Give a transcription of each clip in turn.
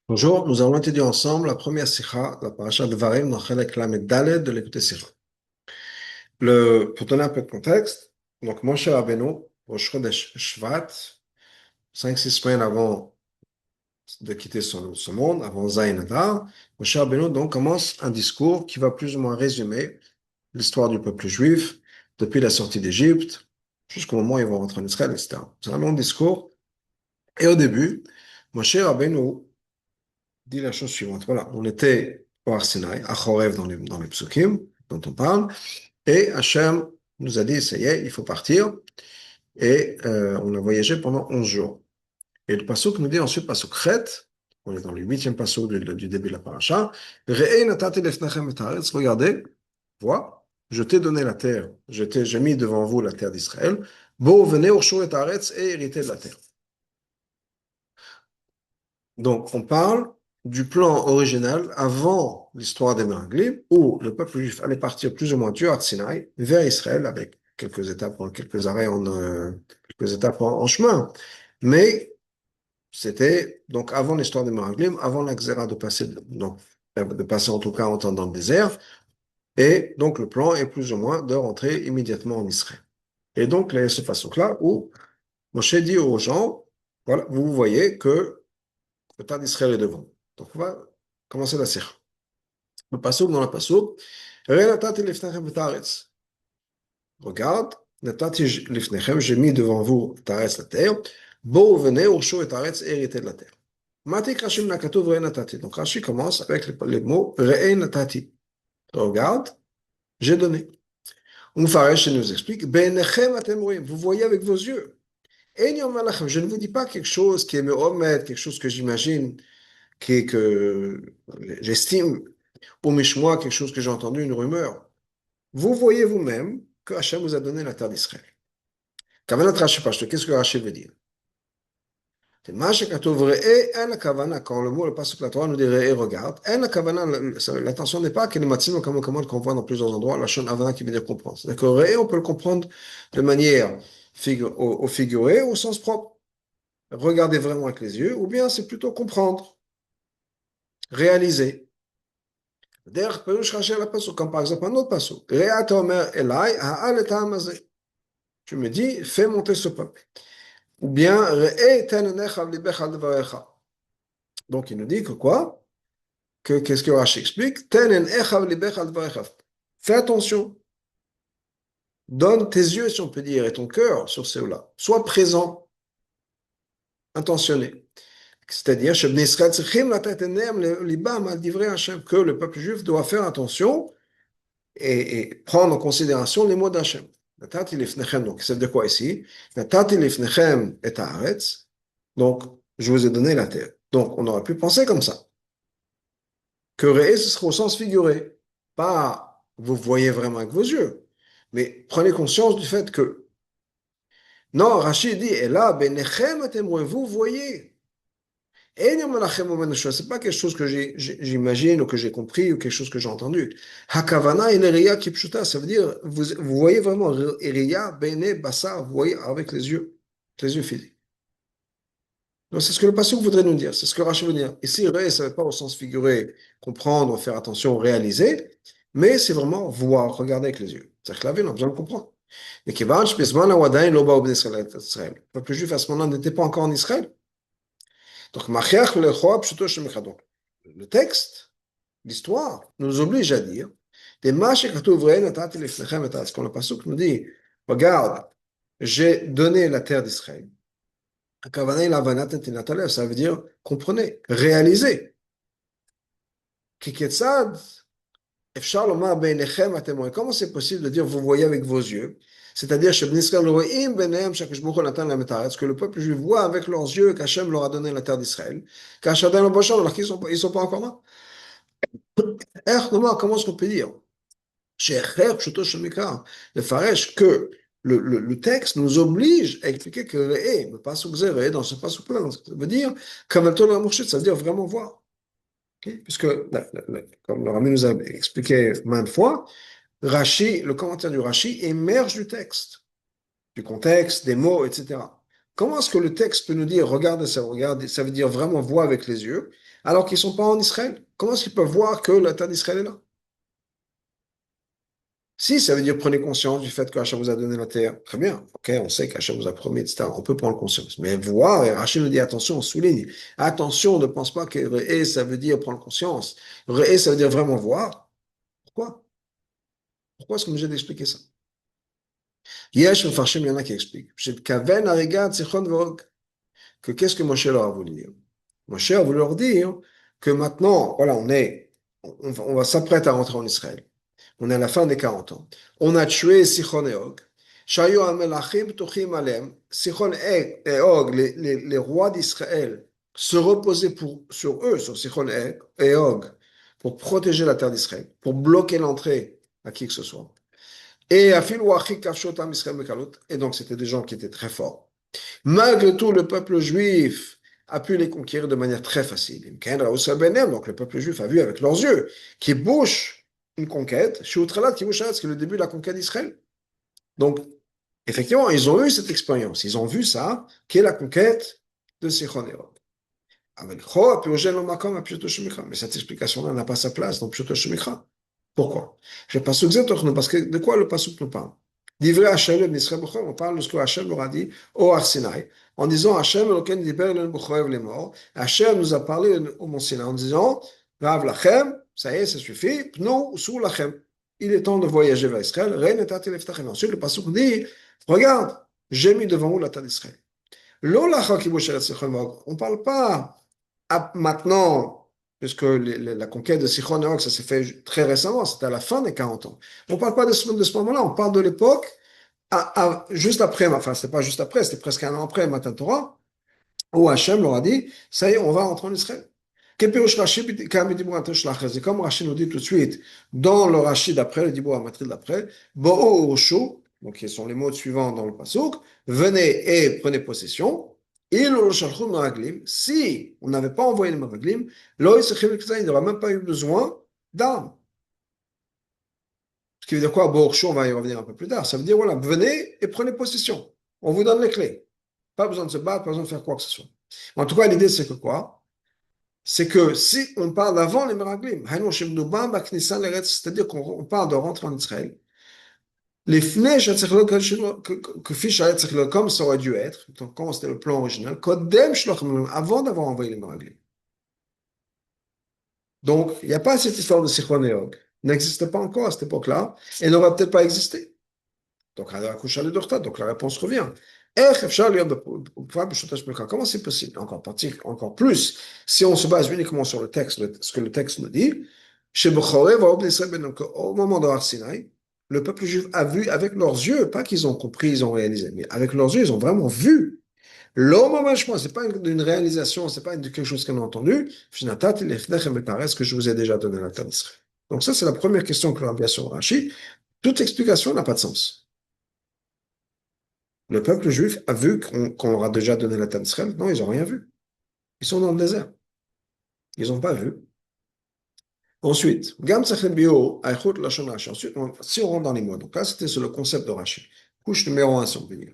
Bonjour, nous allons étudier ensemble la première sikha, la paracha de Varim, dans Chelek Lamed Daled de l'écouter sikha. Pour donner un peu de contexte, donc Moshe Rabbeinu, au Chodesh Shvat, 5-6 semaines avant de quitter ce monde, avant Zayin Adar, Moshe Rabbeinu donc commence un discours qui va plus ou moins résumer l'histoire du peuple juif depuis la sortie d'Égypte jusqu'au moment où ils vont rentrer en Israël, etc. C'est un long discours. Et au début, Moshe Rabbeinu dit la chose suivante. Voilà, on était au Har Sinaï, à Chorev dans les psukim dont on parle, et Hachem nous a dit, ça y est, il faut partir, et on a voyagé pendant 11 jours. Et le pasuk nous dit ensuite, pasuk Chet, on est dans le huitième pasuk du début de la paracha, Re'ei natati lefnechem et haaretz, regardez, vois, je t'ai donné la terre, j'ai mis devant vous la terre d'Israël, Bo venez au et haaretz et héritez de la terre. Donc, on parle du plan original avant l'histoire des Meraglim, où le peuple juif allait partir plus ou moins du Har Sinaï vers Israël avec quelques étapes, quelques arrêts quelques étapes en chemin. Mais c'était donc avant l'histoire des Meraglim, avant la Xéra de passer en tout cas en temps dans le désert. Et donc, le plan est plus ou moins de rentrer immédiatement en Israël. Et donc, il y a ce façon-là où Moshe dit aux gens, voilà, vous voyez que le tas d'Israël est devant. Donc, on va commencer la sikha. Le passouk dans le passouk. Regarde, natati lifnechem, j'ai mis devant vous taretz la terre. Bo venez au chaud et taretz, héritez de la terre. Matik Rashim nakatov re natati. Donc Rashi commence avec les mots re natati. Regarde, j'ai donné. Umfaresh nous explique, benechem atem roim, vous voyez avec vos yeux. Je ne vous dis pas quelque chose qui est meomet, quelque chose que j'imagine, que j'estime, ou mishmoa, quelque chose que j'ai entendu, une rumeur. Vous voyez vous-même que Hachem vous a donné la terre d'Israël. Kavanat Rashi Pashto, qu'est-ce que Rashi veut dire? C'est quand le mot, le passage de la Torah nous dit et regarde, l'attention n'est pas que les matzim comme qu'on voit dans plusieurs endroits, la chaîne avana qui veut dire comprendre. C'est-à-dire que ré, on peut le comprendre de manière au figuré, au sens propre. Regarder vraiment avec les yeux, ou bien c'est plutôt comprendre, réaliser. D'ailleurs, comme par exemple un autre passage. Tu me dis, fais monter ce peuple. Ou bien, donc il nous dit que quoi? Qu'est-ce que Rashi explique? Fais attention. Donne tes yeux, si on peut dire, et ton cœur sur ceux-là. Sois présent, intentionné. C'est-à-dire, que le peuple juif doit faire attention et prendre en considération les mots d'Hachem. Donc, ça veut dire quoi ici? Donc, je vous ai donné la terre. Donc, on aurait pu penser comme ça. Que Re'e, ce sera au sens figuré. Pas vous voyez vraiment avec vos yeux. Mais prenez conscience du fait que. Non, Rachid dit, et là, vous voyez. C'est pas quelque chose que j'imagine ou que j'ai compris ou quelque chose que j'ai entendu. Hakavana et Ria Kipshuta, ça veut dire, vous voyez vraiment Ria, Bene, Bassa, vous voyez avec les yeux physiques. Donc c'est ce que le passage voudrait nous dire, c'est ce que Rachid veut dire. Ici, Ré, ça ne veut pas au sens figuré, comprendre, faire attention, réaliser, mais c'est vraiment voir, regarder avec les yeux. C'est-à-dire que la vie, on a besoin de comprendre. Et Kivanch, Bisman, Awadain, Loba, Israël. Le peuple juif à ce moment-là n'était pas encore en Israël. Donc, le texte, l'histoire, nous oblige à dire, quand le pasuk nous dit, regarde, j'ai donné la terre d'Israël. Ça veut dire, comprenez, réalisez. Comment c'est possible de dire, vous voyez avec vos yeux? C'est-à-dire que le peuple juif voit avec leurs yeux qu'Hachem leur a donné la terre d'Israël, alors qu'ils ne sont pas encore là. Comment est-ce qu'on peut dire? Le Faresh, que le texte nous oblige à expliquer que le pasuk zé, dans ce pasuk là, ça veut dire, ça veut dire vraiment voir. Okay? Puisque, comme le Rami nous a expliqué maintes fois, Rashi, le commentaire du Rashi émerge du texte, du contexte, des mots, etc. Comment est-ce que le texte peut nous dire, regardez, ça veut dire vraiment voir avec les yeux, alors qu'ils ne sont pas en Israël? Comment est-ce qu'ils peuvent voir que la terre d'Israël est là? Si ça veut dire prenez conscience du fait qu'Hachem vous a donné la terre, très bien, ok, on sait qu'Hachem vous a promis, etc. On peut prendre conscience. Mais voir, et Hachem nous dit attention, on souligne, attention, ne pense pas que Re'e, ça veut dire prendre conscience. Re'e, ça veut dire vraiment voir. Pourquoi? Pourquoi est-ce qu'on est obligé d'expliquer ça? Yesh Mefarshim, il y en a qui expliquent. Kaven Arigat Zichron V'Og. Que qu'est-ce que Moshe leur a voulu dire? Moshe a voulu leur dire que maintenant, voilà, on va s'apprêter à rentrer en Israël. On est à la fin des 40 ans. On a tué Sichon et Og. Shayu Amelachim Tuchim Alem. Sichon et Og, les rois d'Israël, se reposaient sur eux, sur Sichon et Og, pour protéger la terre d'Israël, pour bloquer l'entrée à qui que ce soit. Et donc c'était des gens qui étaient très forts. Malgré tout, le peuple juif a pu les conquérir de manière très facile. Donc le peuple juif a vu avec leurs yeux qui bouche une conquête, qui est le début de la conquête d'Israël. Donc, effectivement, ils ont eu cette expérience. Ils ont vu ça, qui est la conquête de Sichon et Og. Mais cette explication-là n'a pas sa place dans Pshuto Shemikra. Pourquoi? Je ne sais pas parce que de quoi le Pasuk nous parle? Divrei Hashem le Israël B'chor, on parle de ce que Hashem leur a dit au Har Sinaï, en disant Hashem Eloken diber le B'chor les morts. Hashem nous a parlé au Mont Sinaï en disant Rav Lachem, ça y est, ça suffit, Pnou Sou Lachem. Il est temps de voyager vers Israël. Reine et Tati Leftachem. Ensuite, le Pasuk dit regarde, j'ai mis devant vous la terre d'Israël. On ne parle pas maintenant, puisque la conquête de Sichon et Og, ça s'est fait très récemment, c'était à la fin des 40 ans. On ne parle pas de ce moment-là, on parle de l'époque juste après, enfin, c'est pas juste après, c'était presque un an après Matan Torah, où Hachem leur a dit, ça y est, on va rentrer en Israël. C'est comme Rashi nous dit tout de suite, dans le Rashi d'après, le Dibur Amatri d'après, Bo'o Urushu, donc qui sont les mots suivants dans le Pasuk, venez et prenez possession. Si on n'avait pas envoyé les Maraglim, il n'aurait même pas eu besoin d'armes. Ce qui veut dire quoi? Bo'o Urushu, on va y revenir un peu plus tard. Ça veut dire, voilà, venez et prenez possession. On vous donne les clés. Pas besoin de se battre, pas besoin de faire quoi que ce soit. En tout cas, l'idée, c'est que quoi? C'est que si on parle d'avant les Meraglim, c'est-à-dire qu'on parle de rentrer en Israël, les flèches, comme ça aurait dû être, donc comment c'était le plan original, avant d'avoir envoyé les Meraglim. Donc, il n'y a pas cette histoire de Sichon et Og. N'existe pas encore à cette époque-là, et n'aura peut-être pas existé. Donc, donc la réponse revient. Comment c'est possible? Encore plus, si on se base uniquement sur le texte, ce que le texte nous dit, au moment de Har Sinaï, le peuple juif a vu avec leurs yeux, pas qu'ils ont compris, ils ont réalisé, mais avec leurs yeux, ils ont vraiment vu. L'homme, c'est pas une réalisation, c'est pas quelque chose qu'on a entendu. Ce que je vous ai déjà donné la terre d'Israël. Donc ça, c'est la première question que l'on a bien sur Rashi. Toute explication n'a pas de sens. Le peuple juif a vu qu'on leur a déjà donné la terre d'Israël. Non, ils n'ont rien vu. Ils sont dans le désert. Ils n'ont pas vu. Ensuite, Ensuite, si on rentre dans les mots, donc là, c'était sur le concept de Rashi. Couche numéro 1, si on peut dire.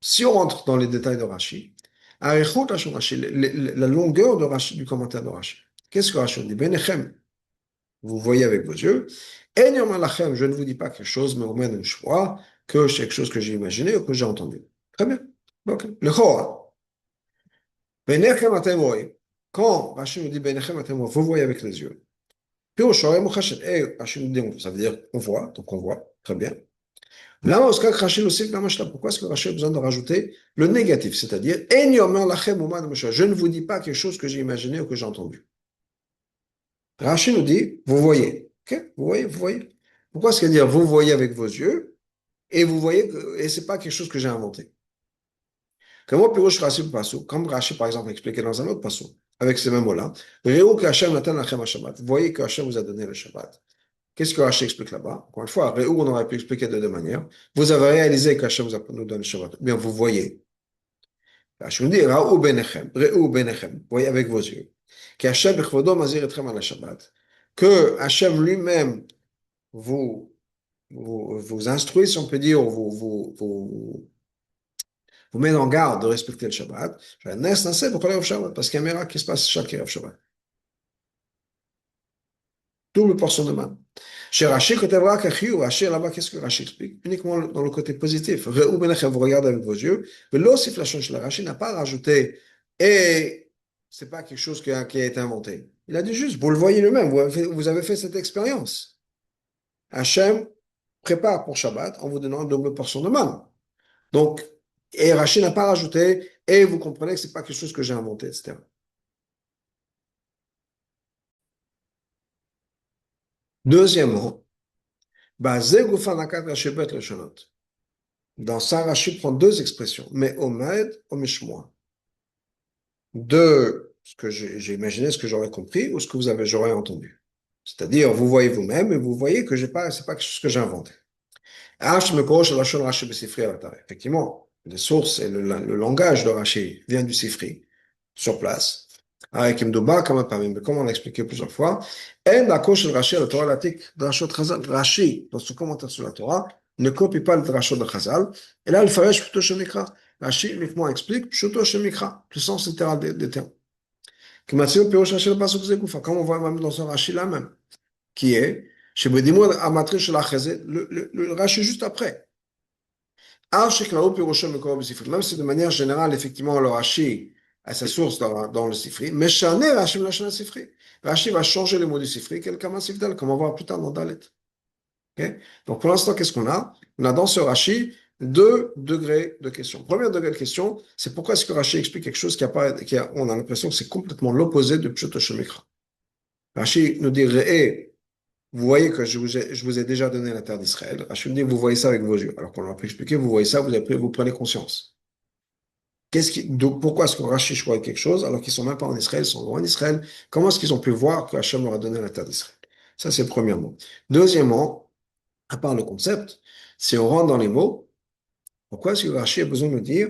Si on rentre dans les détails de Rashi, la longueur de Rashi, du commentaire de Rashi. Qu'est-ce que Rashi dit? Benechem, vous voyez avec vos yeux. Je ne vous dis pas quelque chose, mais au moins une choix, que c'est quelque chose que j'ai imaginé ou que j'ai entendu. Très bien. Ok. Le Chora. Benechem atem roim. Quand Rashi nous dit Benechem atem roim, vous voyez avec les yeux. Puis au Shorem ou Chachet. Et Rashi nous dit, ça veut dire on voit, donc on voit. Très bien. Là, pourquoi est-ce que Rashi a besoin de rajouter le négatif, c'est-à-dire je ne vous dis pas quelque chose que j'ai imaginé ou que j'ai entendu. Rashi nous dit, vous voyez. Ok? Vous voyez, vous voyez. Pourquoi est-ce qu'il dit vous voyez avec vos yeux et vous voyez et c'est pas quelque chose que j'ai inventé. Comme Rashi par exemple expliqué dans un autre passage avec ces mêmes mots-là. Vous voyez que Hachem vous a donné le Shabbat. Qu'est-ce que Rashi explique là-bas? Encore une fois, Réou, on aurait pu expliquer de deux manières. Vous avez réalisé qu'Hachem nous donne le Shabbat. Bien, vous voyez. Rashi nous dit, Réou benechem. Vous voyez avec vos yeux. Qu'Hachem Shabbat. Que Hachem lui-même vous instruit, si on peut dire, vous met en garde de respecter le Shabbat. Pourquoi le Shabbat? Parce qu'il y a un miracle qui se passe chaque Shabbat. Double portion de manne. Chez Rashi, côté Rashi, là-bas, qu'est-ce que Rashi explique? Uniquement dans le côté positif. Vous regardez avec vos yeux. Mais l'ossif, la change la Rashi n'a pas rajouté et c'est pas quelque chose qui a été inventé. Il a dit juste, vous le voyez lui-même, vous avez fait cette expérience. Hachem prépare pour Shabbat en vous donnant une double portion de manne. Donc, et Rashi n'a pas rajouté et vous comprenez que c'est pas quelque chose que j'ai inventé, etc. Deuxièmement, Bazé Gufanakat Rashibet Leshonot. Dans ça, Rashi prend deux expressions, mais Omed ou Mishmoa. De ce que j'ai imaginé, ce que j'aurais compris ou ce que j'aurais entendu. C'est-à-dire, vous voyez vous-même et vous voyez que c'est pas quelque chose que j'ai inventé. Effectivement, les sources et le langage de Rashi vient du Sifri, sur place. Avec Imdouba, comme on l'a expliqué plusieurs fois, et la coche de Rashi, la Torah latique, Drashot Chazal, Rashi, dans son commentaire sur la Torah, ne copie pas le Drashot de Chazal, et là, il fallait Pshuto Shemikra. Rashi uniquement explique Pshuto Shemikra, le sens littéral des termes. Comme on voit même dans son Rashi là même, qui est, chez Bedimo, Amatri Shelachazé, le Rashi juste après. Même si de manière générale, effectivement, le Rashi a sa source dans le Sifri, mais Shané Rashi Lachana Sifri. Rashi va changer le mot du Sifri, comme Sifdal, comme on va voir plus tard dans Dalet. Okay? Donc pour l'instant, qu'est-ce qu'on a? On a dans ce Rashi deux degrés de question. Premier degré de question, c'est pourquoi est-ce que Rashi explique quelque chose on a l'impression que c'est complètement l'opposé de Pshuto Shemikra. Rashi nous dit, vous voyez que je vous ai déjà donné la terre d'Israël. Rachel dit, vous voyez ça avec vos yeux. Alors qu'on leur a expliqué, vous voyez ça, vous prenez conscience. Donc, pourquoi est-ce que Rashi choisit quelque chose alors qu'ils sont même pas en Israël, ils sont loin d'Israël? Comment est-ce qu'ils ont pu voir que Hachem leur a donné la terre d'Israël? Ça, c'est premièrement. Deuxièmement, à part le concept, si on rentre dans les mots, pourquoi est-ce que Rashi a besoin de nous dire,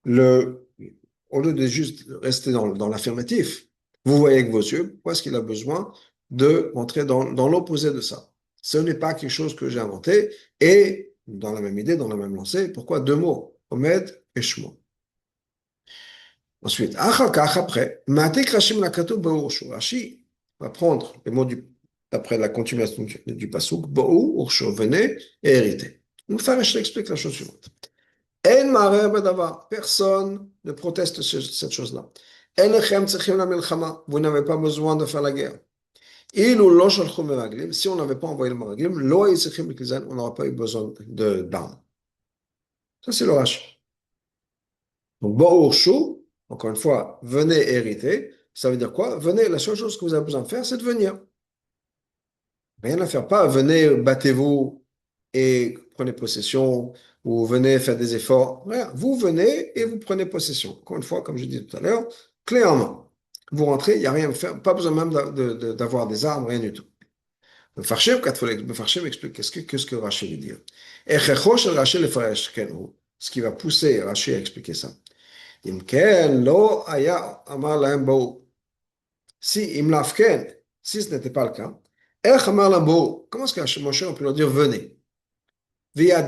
au lieu de juste rester dans l'affirmatif, vous voyez avec vos yeux, pourquoi est-ce qu'il a besoin de rentrer dans l'opposé de ça? Ce n'est pas quelque chose que j'ai inventé, et dans la même idée, dans la même lancée, pourquoi deux mots? Omed et Shmo. Ensuite, après, Matik Rashim Lakato Baou Rashi va prendre les mots d'après la continuation du Pasuk, Baou, Ursho, venez et héritez. Mufarish explique la chose suivante. En Ma'arer Badavar, personne ne proteste cette chose-là. Enechem Tzechim la Milchama, vous n'avez pas besoin de faire la guerre. Ilou Lo Shalchou Meraglim, si on n'avait pas envoyé le Meraglim, Lo Yitzechim Mikizan, on n'aurait pas eu besoin d'armes. Ça, c'est le Rashi. Donc, Baou Ursho, encore une fois, venez hériter. Ça veut dire quoi? Venez, la seule chose que vous avez besoin de faire, c'est de venir. Rien à faire. Pas venez, battez-vous et prenez possession, ou venez faire des efforts. Rien. Vous venez et vous prenez possession. Encore une fois, comme je disais tout à l'heure, clé en main. Vous rentrez, il n'y a rien à faire. Pas besoin même d'avoir des armes, rien du tout. Le Farshim explique qu'est-ce que Rachel veut dire. Ce qui va pousser Rachel à expliquer ça. Si ce n'était pas le cas, comment est-ce que Moshe peut leur dire venez? Elle n'a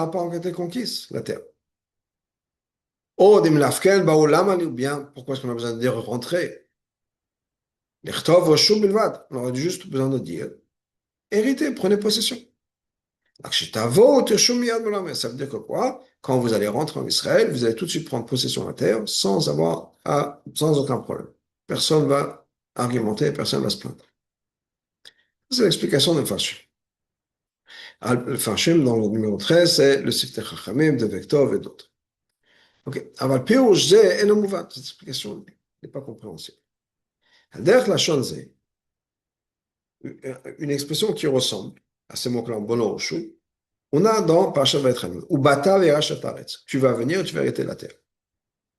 pas encore été conquise, la terre. Ou bien, pourquoi est-ce qu'on a besoin de dire rentrer? On aurait juste besoin de dire héritez, prenez possession. Ça veut dire que quoi? Quand vous allez rentrer en Israël, vous allez tout de suite prendre possession de la terre sans aucun problème. Personne ne va argumenter, personne ne va se plaindre. C'est l'explication de Farshim. Le Farshim, dans le numéro 13, c'est le Siftei Chachamim de Vektov et d'autres. Ok. Aval Pirouj Zeh et le Mouvat. Cette explication n'est pas compréhensible. Derech Lachon Zeh, une expression qui ressemble à ces mots-là, Bono Oshu, on a dans Parashat Vayetchanan, ou Bata ve'Rashat Haaretz. Tu vas venir, tu vas arrêter la terre.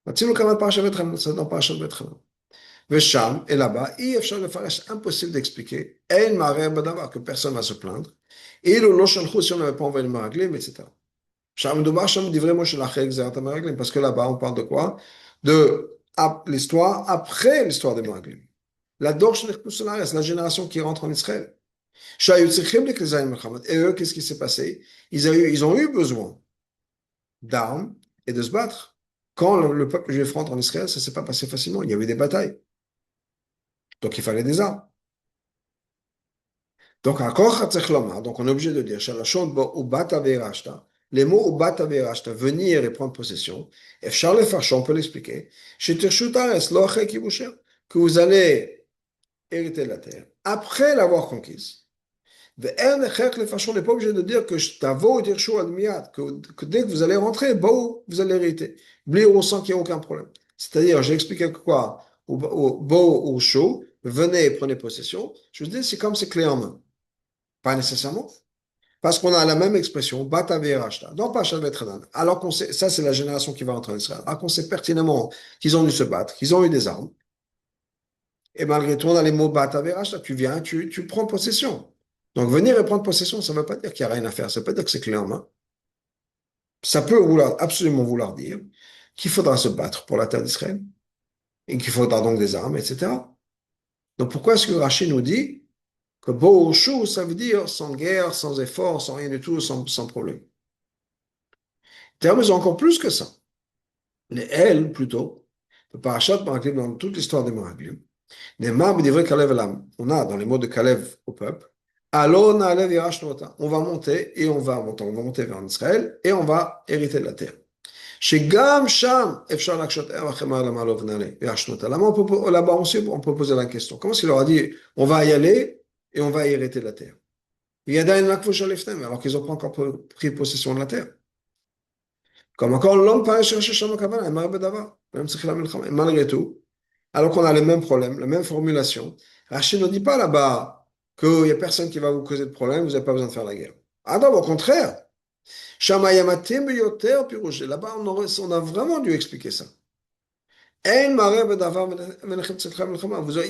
Matzilou Kamat Parashat Vayetchanan, c'est dans Parashat Vayetchanan. Vesham, et là-bas, c'est impossible d'expliquer, El Ma'arer Badavar, que personne ne va se plaindre, et le Loshalchou, si on n'avait pas envoyé le Maraglim, etc. Sham Doubar, Sham dit vraiment parce que là-bas, on parle de quoi? De l'histoire après l'histoire des Maraglim. La Dorsh la génération qui rentre en Israël. Et eux, qu'est-ce qui s'est passé? Ils ont eu besoin d'armes et de se battre. Quand le peuple juif rentre en Israël, ça ne s'est pas passé facilement. Il y avait des batailles. Donc il fallait des armes. Donc, donc on est obligé de dire, les mots ubata ve'irashta, venir et prendre possession, efshar lefarshon, on peut l'expliquer, que vous allez hériter de la terre après l'avoir conquise. On n'est pas obligé de dire que dès que vous allez rentrer, vous allez hériter. On sent qu'il n'y a aucun problème. C'est-à-dire, j'ai expliqué quoi au chaud, venez et prenez possession. Je vous dis, c'est comme c'est clé en main. Pas nécessairement. Parce qu'on a la même expression, bata ve'irashta, dans Pachat Vetranan. Alors qu'on sait, ça c'est la génération qui va rentrer en Israël. Alors qu'on sait pertinemment qu'ils ont dû se battre, qu'ils ont eu des armes. Et malgré tout, on a les mots bata ve'irashta. Tu viens, tu prends possession. Donc venir et prendre possession, ça ne veut pas dire qu'il n'y a rien à faire. Ça ne veut pas dire que c'est clé en main. Ça peut absolument vouloir dire qu'il faudra se battre pour la terre d'Israël et qu'il faudra donc des armes, etc. Donc pourquoi est-ce que Rachid nous dit que Bohoshu, ça veut dire sans guerre, sans effort, sans rien du tout, sans problème. Termes encore plus que ça. Les elle, plutôt, le parachat Meraglim, dans toute l'histoire des Meraglim, les membres des vrais Kalev Elam, on a dans les mots de Kalev au peuple, Alon Alev Yerashnota, on va monter et on va monter vers Israël et on va hériter de la terre. Chez Gam Sham, Efshar Lakshot Erachemar Lamalov Nale, Yerashnota. Là-bas aussi, on peut poser la question. Comment est-ce qu'il leur a dit, on va y aller et on va hériter de la terre? Il y a d'un alors qu'ils n'ont pas encore pris possession de la terre. Comme encore l'homme paraît chercher Shama Kavala, même si malgré tout, alors qu'on a les mêmes problèmes, la même formulation, Rachid ne dit pas là-bas qu'il n'y a personne qui va vous causer de problème, vous n'avez pas besoin de faire la guerre. Ah non, au contraire. Shama Yamatim Yoter Pirouge. Là-bas, on a vraiment dû expliquer ça. Il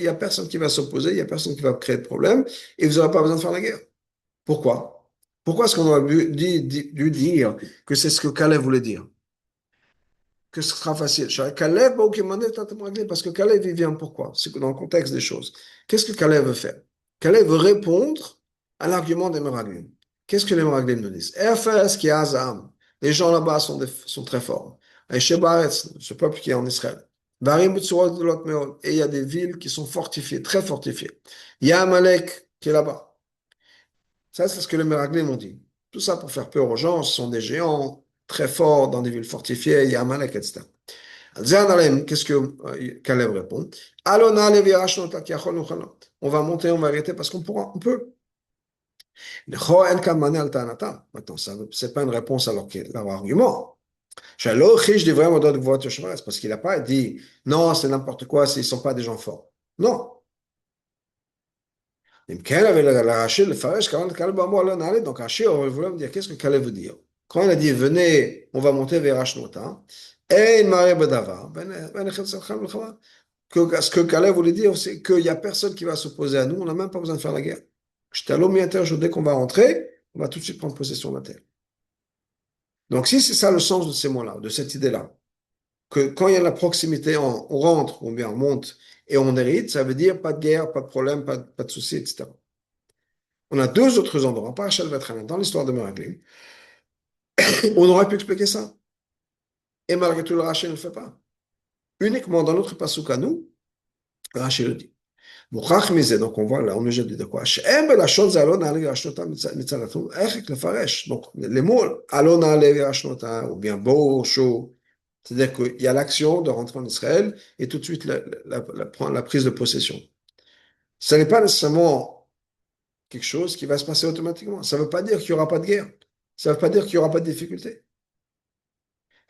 n'y a personne qui va s'opposer, il n'y a personne qui va créer de problème, et vous n'aurez pas besoin de faire la guerre. Pourquoi? Pourquoi est-ce qu'on aurait dû dire que c'est ce que Calais voulait dire? Que ce sera facile. Parce que Calais, il vient pourquoi? C'est dans le contexte des choses. Qu'est-ce que Calais veut faire? Calais veut répondre à l'argument des Meraglim. Qu'est-ce que les Meraglim nous disent? FS qui a Azam. Les gens là-bas sont très forts. Et Shebaretz, ce peuple qui est en Israël. Et il y a des villes qui sont fortifiées, très fortifiées. Il y a Amalek qui est là-bas. Ça, c'est ce que les Meraglim ont dit. Tout ça pour faire peur aux gens. Ce sont des géants très forts dans des villes fortifiées. Il y a Amalek, etc. Qu'est-ce que Caleb répond? On va monter, on va arrêter parce qu'on pourra, on peut. Maintenant, ça c'est pas une réponse à leur argument. C'est parce qu'il n'a pas dit non, c'est n'importe quoi, s'ils ne sont pas des gens forts. Non. Donc Rachid aurait voulu me dire qu'est-ce que Caleb veut dire. Quand il a dit venez, on va monter vers Ashnota, et ce que Caleb voulait dire, c'est qu'il n'y a personne qui va s'opposer à nous, on n'a même pas besoin de faire la guerre. Dès qu'on va rentrer, on va tout de suite prendre possession de la terre. Donc si c'est ça le sens de ces mots-là, de cette idée-là, que quand il y a la proximité, on rentre, ou bien on monte et on hérite, ça veut dire pas de guerre, pas de problème, pas de soucis, etc. On a deux autres endroits, pas à dans l'histoire de Meraglim, on aurait pu expliquer ça. Et malgré tout, le Rachid ne le fait pas. Uniquement dans notre passouk à nous, le Rachid le dit. Donc on voit là, on est obligé de dire quoi? Donc les mots alon ou bien bo, chaud, c'est-à-dire qu'il y a l'action de rentrer en Israël et tout de suite la prise de possession. Ce n'est pas nécessairement quelque chose qui va se passer automatiquement. Ça ne veut pas dire qu'il n'y aura pas de guerre. Ça ne veut pas dire qu'il n'y aura pas de difficulté.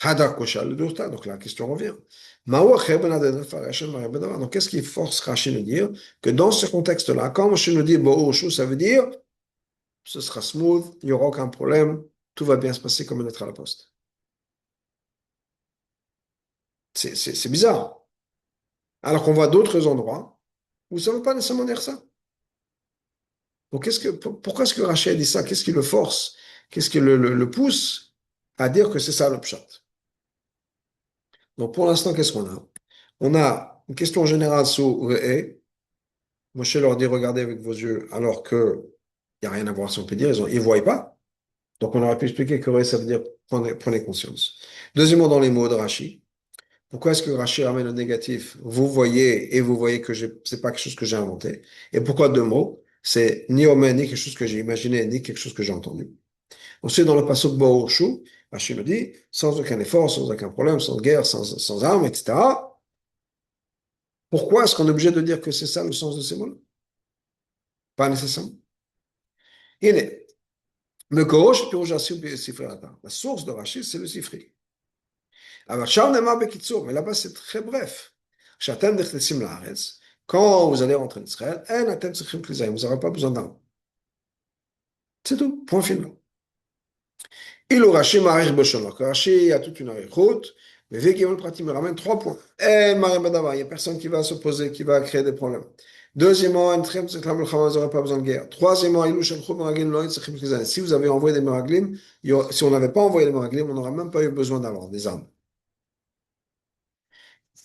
Hadar Koshal le Dourta, donc la question revient. Donc, qu'est-ce qui force Rachid à dire que dans ce contexte-là, quand Rachid nous dit Bo'oshu, ça veut dire ce sera smooth, il n'y aura aucun problème, tout va bien se passer comme une lettre à la poste. C'est bizarre. Alors qu'on voit d'autres endroits où ça ne veut pas nécessairement dire ça. Donc, pourquoi est-ce que Rachid dit ça? Qu'est-ce qui le force? Qu'est-ce qui le pousse à dire que c'est ça le pshat? Donc, pour l'instant, qu'est-ce qu'on a? On a une question générale sur Re'e. Moshe leur dit, regardez avec vos yeux, alors qu'il n'y a rien à voir si on peut dire, ils ne voient pas. Donc, on aurait pu expliquer que ça veut dire prenez conscience. Deuxièmement, dans les mots de Rashi, pourquoi est-ce que Rashi ramène le négatif? Vous voyez, et vous voyez que c'est pas quelque chose que j'ai inventé. Et pourquoi deux mots? C'est ni omen, ni quelque chose que j'ai imaginé, ni quelque chose que j'ai entendu. Ensuite, dans le passage Bohoshu, Rashi me dit, sans aucun effort, sans aucun problème, sans guerre, sans armes, etc. Pourquoi est-ce qu'on est obligé de dire que c'est ça le sens de ces mots-là? Pas nécessairement. Il est. Le Korosh, la source de Rashi, c'est le Sifri. Alors, mais là-bas, c'est très bref. Quand vous allez rentrer en Israël, vous n'aurez pas besoin d'armes. C'est tout, point final. Il aura Rashi Marich Boshon. Rashi a toute une route, mais Vekimon Pratim me ramène 3 points. Il n'y a personne qui va s'opposer, qui va créer des problèmes. Deuxièmement, vous n'aurez pas besoin de guerre. Troisièmement, si vous avez envoyé des Meraglim, si on n'avait pas envoyé des Meraglim, on n'aurait même pas eu besoin d'avoir des armes.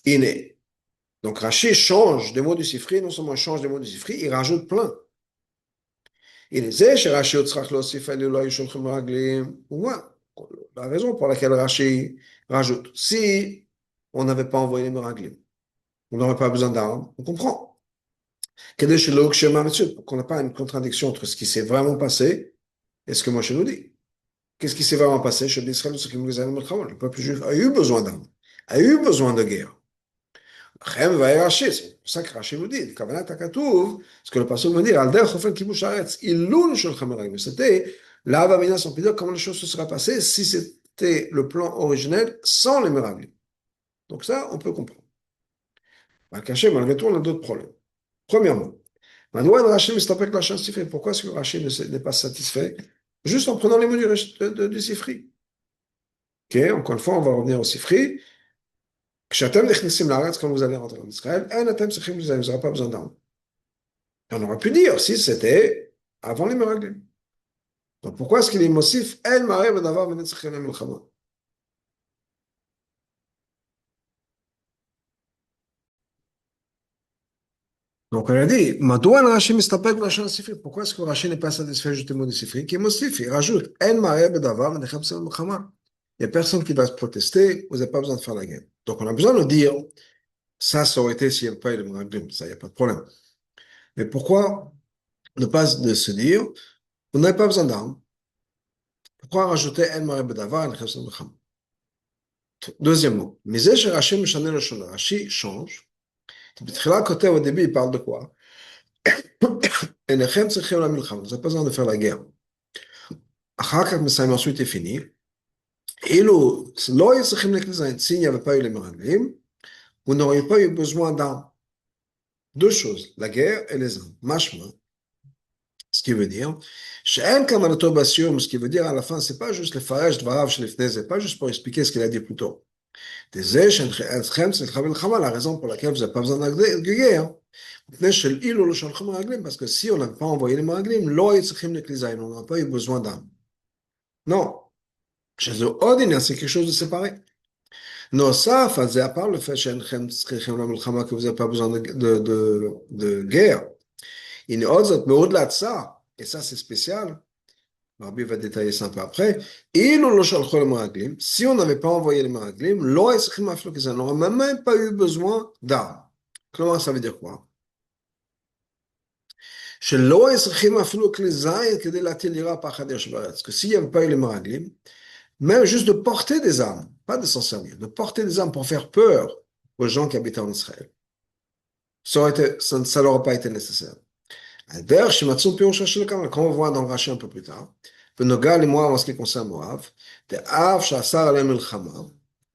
Iné. Donc Rashi change des mots du Sifri, non seulement il change des mots du Sifri, il rajoute plein. Il disait, chez Rashi, la raison pour laquelle Rashi rajoute, si on n'avait pas envoyé les Meraglim, on n'aurait pas besoin d'armes, on comprend. Pour qu'on n'a pas une contradiction entre ce qui s'est vraiment passé et ce que Moshe nous dit. Qu'est-ce qui s'est vraiment passé chez l'Israël, le peuple juif a eu besoin d'armes, a eu besoin de guerre. C'est pour ça que Rashi nous dit, ce que le passage me dit, c'était l'Avamina, on peut dire comment les choses se seraient passées si c'était le plan originel sans les miracles. Donc ça, on peut comprendre. Malgré tout, on a d'autres problèmes. Premièrement, pourquoi est-ce que Rashi n'est pas satisfait juste en prenant les mots du Sifri? Ok, encore une fois, on va revenir au Sifri. Quand vous allez rentrer en Israël, vous n'aurez pas besoin d'armes. On aurait pu dire si c'était avant les miracles. Donc pourquoi est-ce qu'il est mossif El Mareh Bedavar Menetzichem Melchama? Donc on a dit, Madouan Rashi Mistapek Lachon Sifri. Pourquoi est-ce que Rashi n'est pas satisfait du mot de Sifri? Qui est mossif, il rajoute El Mareh Bedavar Menechem Melchama. Il n'y a personne qui va se protester, vous n'avez pas besoin de faire la guerre. Donc on a besoin de dire, ça aurait été s'il n'y avait pas eu les miracles, ça, il n'y a pas de problème. Mais pourquoi ne pas de se dire, vous n'avez pas besoin d'armes? Pourquoi rajouter El Mareh Bedavar Menechem Melchama? Deuxièmement, Rashi change. Au début, il parle de quoi? Vous n'avez pas besoin de faire la guerre. Ensuite, il finit. S'il n'y avait pas eu les Meraglim, vous n'auriez pas eu besoin d'armes. Deux choses, la guerre et les armes. Mashma, ce qui veut dire, ce qui veut dire à la fin, c'est pas juste le farage, c'est pas juste pour expliquer ce qu'il a dit plus tôt. La raison pour laquelle vous n'avez pas besoin de guerre. Parce que si on n'avait pas envoyé les Meraglim, on n'aurait pas eu besoin d'armes. Non. Chez eux, ordinaire, c'est quelque chose de séparé. Non, ça, à part le fait que vous n'avez pas besoin de guerre. Il y a autre, mais au-delà de ça, et ça c'est spécial, Rabbi va détailler ça un peu après, si on n'avait pas envoyé les Meraglim, on n'aurait même pas eu besoin d'armes. Comment ça veut dire quoi? Que s'il n'y avait pas eu les Meraglim, même juste de porter des armes, pas de s'en servir, de porter des armes pour faire peur aux gens qui habitaient en Israël, ça n'aurait pas été nécessaire. D'ailleurs, quand on voit dans le Rashi un peu plus tard, Benogal et moi, en ce qui concerne Moab,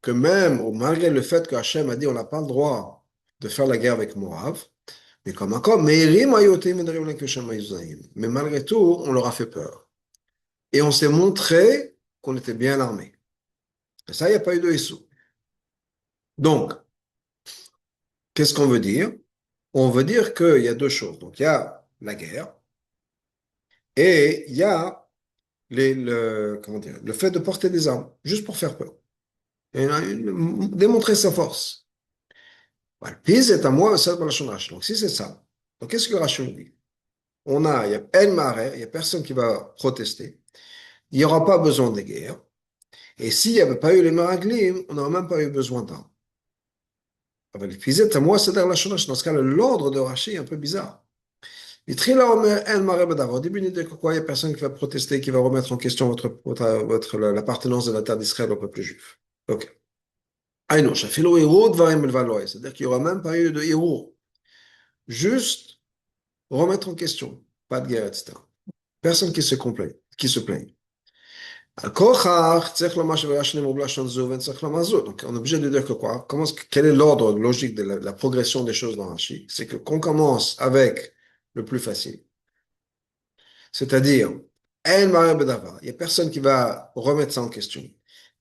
que même, ou malgré le fait que Hachem a dit on n'a pas le droit de faire la guerre avec Moab, mais comme encore, mais malgré tout, on leur a fait peur. Et on s'est montré qu'on était bien armés. Et ça, il n'y a pas eu de issue. Donc, qu'est-ce qu'on veut dire? On veut dire qu'il y a deux choses. Donc, il y a la guerre et il y a comment dire, le fait de porter des armes, juste pour faire peur. Et démontrer sa force. Voilà. Puis c'est à moi, ça dans la Rashi. Donc, si c'est ça, donc qu'est-ce que Rashi nous dit? Il y a El Mare, il n'y a personne qui va protester. il n'y aura pas besoin de guerre. Et s'il n'y avait pas eu les Meraglim, on n'aurait même pas eu besoin d'armes. Dans ce cas, l'ordre de Rashi est un peu bizarre. Au début, il dit que quoi, il n'y a personne qui va protester, qui va remettre en question l'appartenance de la terre d'Israël au peuple juif. Ok. C'est-à-dire qu'il n'y aura même pas eu de héros. Juste remettre en question. Pas de guerre, etc. Personne qui se complaint, qui se plaigne. Donc, on est obligé de dire que quoi? Quel est l'ordre logique de la progression des choses dans Rashi? C'est que qu'on commence avec le plus facile. C'est-à-dire, il n'y a personne qui va remettre ça en question.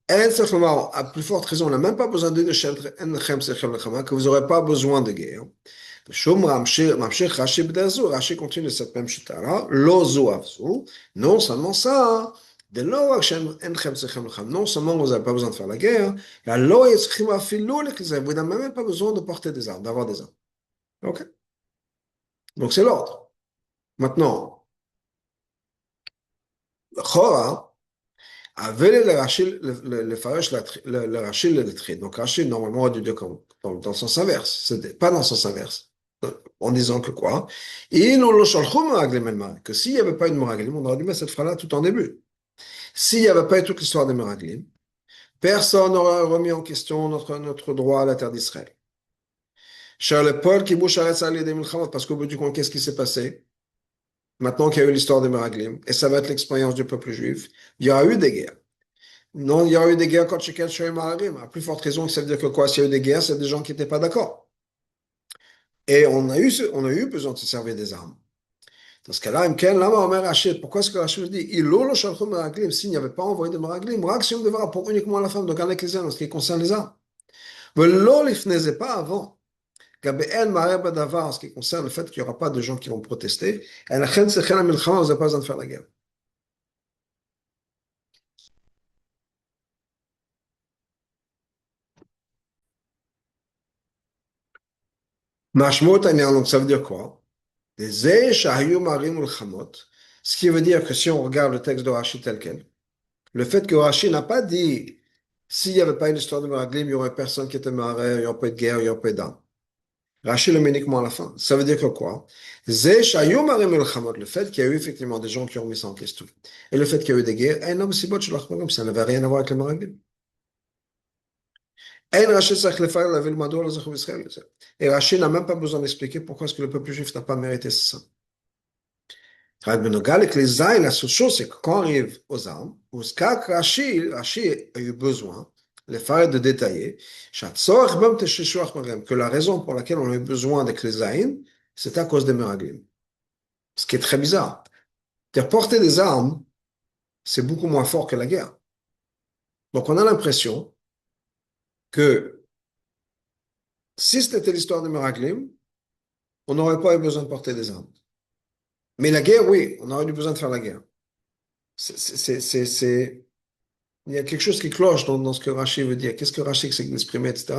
À plus forte raison, on n'a même pas besoin de que vous n'aurez pas besoin de guerre. Rashi continue de cette même chita-là. Non seulement ça, non seulement vous n'avez pas besoin de faire la guerre, vous n'avez même pas besoin de porter des armes, d'avoir des armes. Ok? Donc c'est l'ordre. Maintenant, Chora, avait le Rachid, le Farash, le Rachid, le Trid. Donc Rachid, normalement, on aurait dû dire dans le sens inverse. C'était pas dans le sens inverse. En disant que quoi? Que s'il n'y avait pas une Meraglim, on aurait dû mettre cette phrase-là tout en début. S'il n'y avait pas eu toute l'histoire des Meraglim, personne n'aurait remis en question notre droit à la terre d'Israël. Charles Paul qui bouche arrête ça des Milchamot, parce qu'au bout du compte, qu'est-ce qui s'est passé? Maintenant qu'il y a eu l'histoire des Meraglim, et ça va être l'expérience du peuple juif, il y aura eu des guerres. Non, il y aura eu des guerres quand Shekel Shoyim Mararim. À plus forte raison, ça veut dire que quoi? S'il y a eu des guerres, c'est des gens qui n'étaient pas d'accord. Et on a eu besoin de se servir des armes. Dans ce cas-là, pourquoi est-ce que Rachid dit s'il n'y avait pas envoyé de Meraglim, si on devra pour uniquement la femme, donc avec les armes, en ce qui concerne les armes. Mais l'ol, il ne faisait pas avant. En ce qui concerne le fait qu'il n'y aura pas de gens qui vont protester, vous n'avez pas besoin de faire la guerre. Donc ça veut dire quoi? Ce qui veut dire que si on regarde le texte de Rashi tel quel, le fait que Rashi n'a pas dit s'il n'y avait pas une histoire de Meraglim, il n'y aurait personne qui était marié, il n'y aurait pas de guerre, il n'y aurait pas d'armes. Rashi le met uniquement à la fin. Ça veut dire que quoi? Le fait qu'il y a eu effectivement des gens qui ont mis ça en question. Et le fait qu'il y a eu des guerres, ça n'avait rien à voir avec le Meraglim. Et Rashi n'a même pas besoin d'expliquer pourquoi est-ce que le peuple juif n'a pas mérité ça. La seule chose, c'est que quand on arrive aux armes, Rashi a eu besoin de faire de détailler que la raison pour laquelle on a eu besoin des Klezaïn, c'est à cause des Meraglim. Ce qui est très bizarre. Porter des armes, c'est beaucoup moins fort que la guerre. Donc on a l'impression que si c'était l'histoire des Meraglim, on n'aurait pas eu besoin de porter des armes. Mais la guerre, oui, on aurait eu besoin de faire la guerre. Il y a quelque chose qui cloche dans ce que Rashi veut dire. Qu'est-ce que Rashi essaie d'exprimer, etc.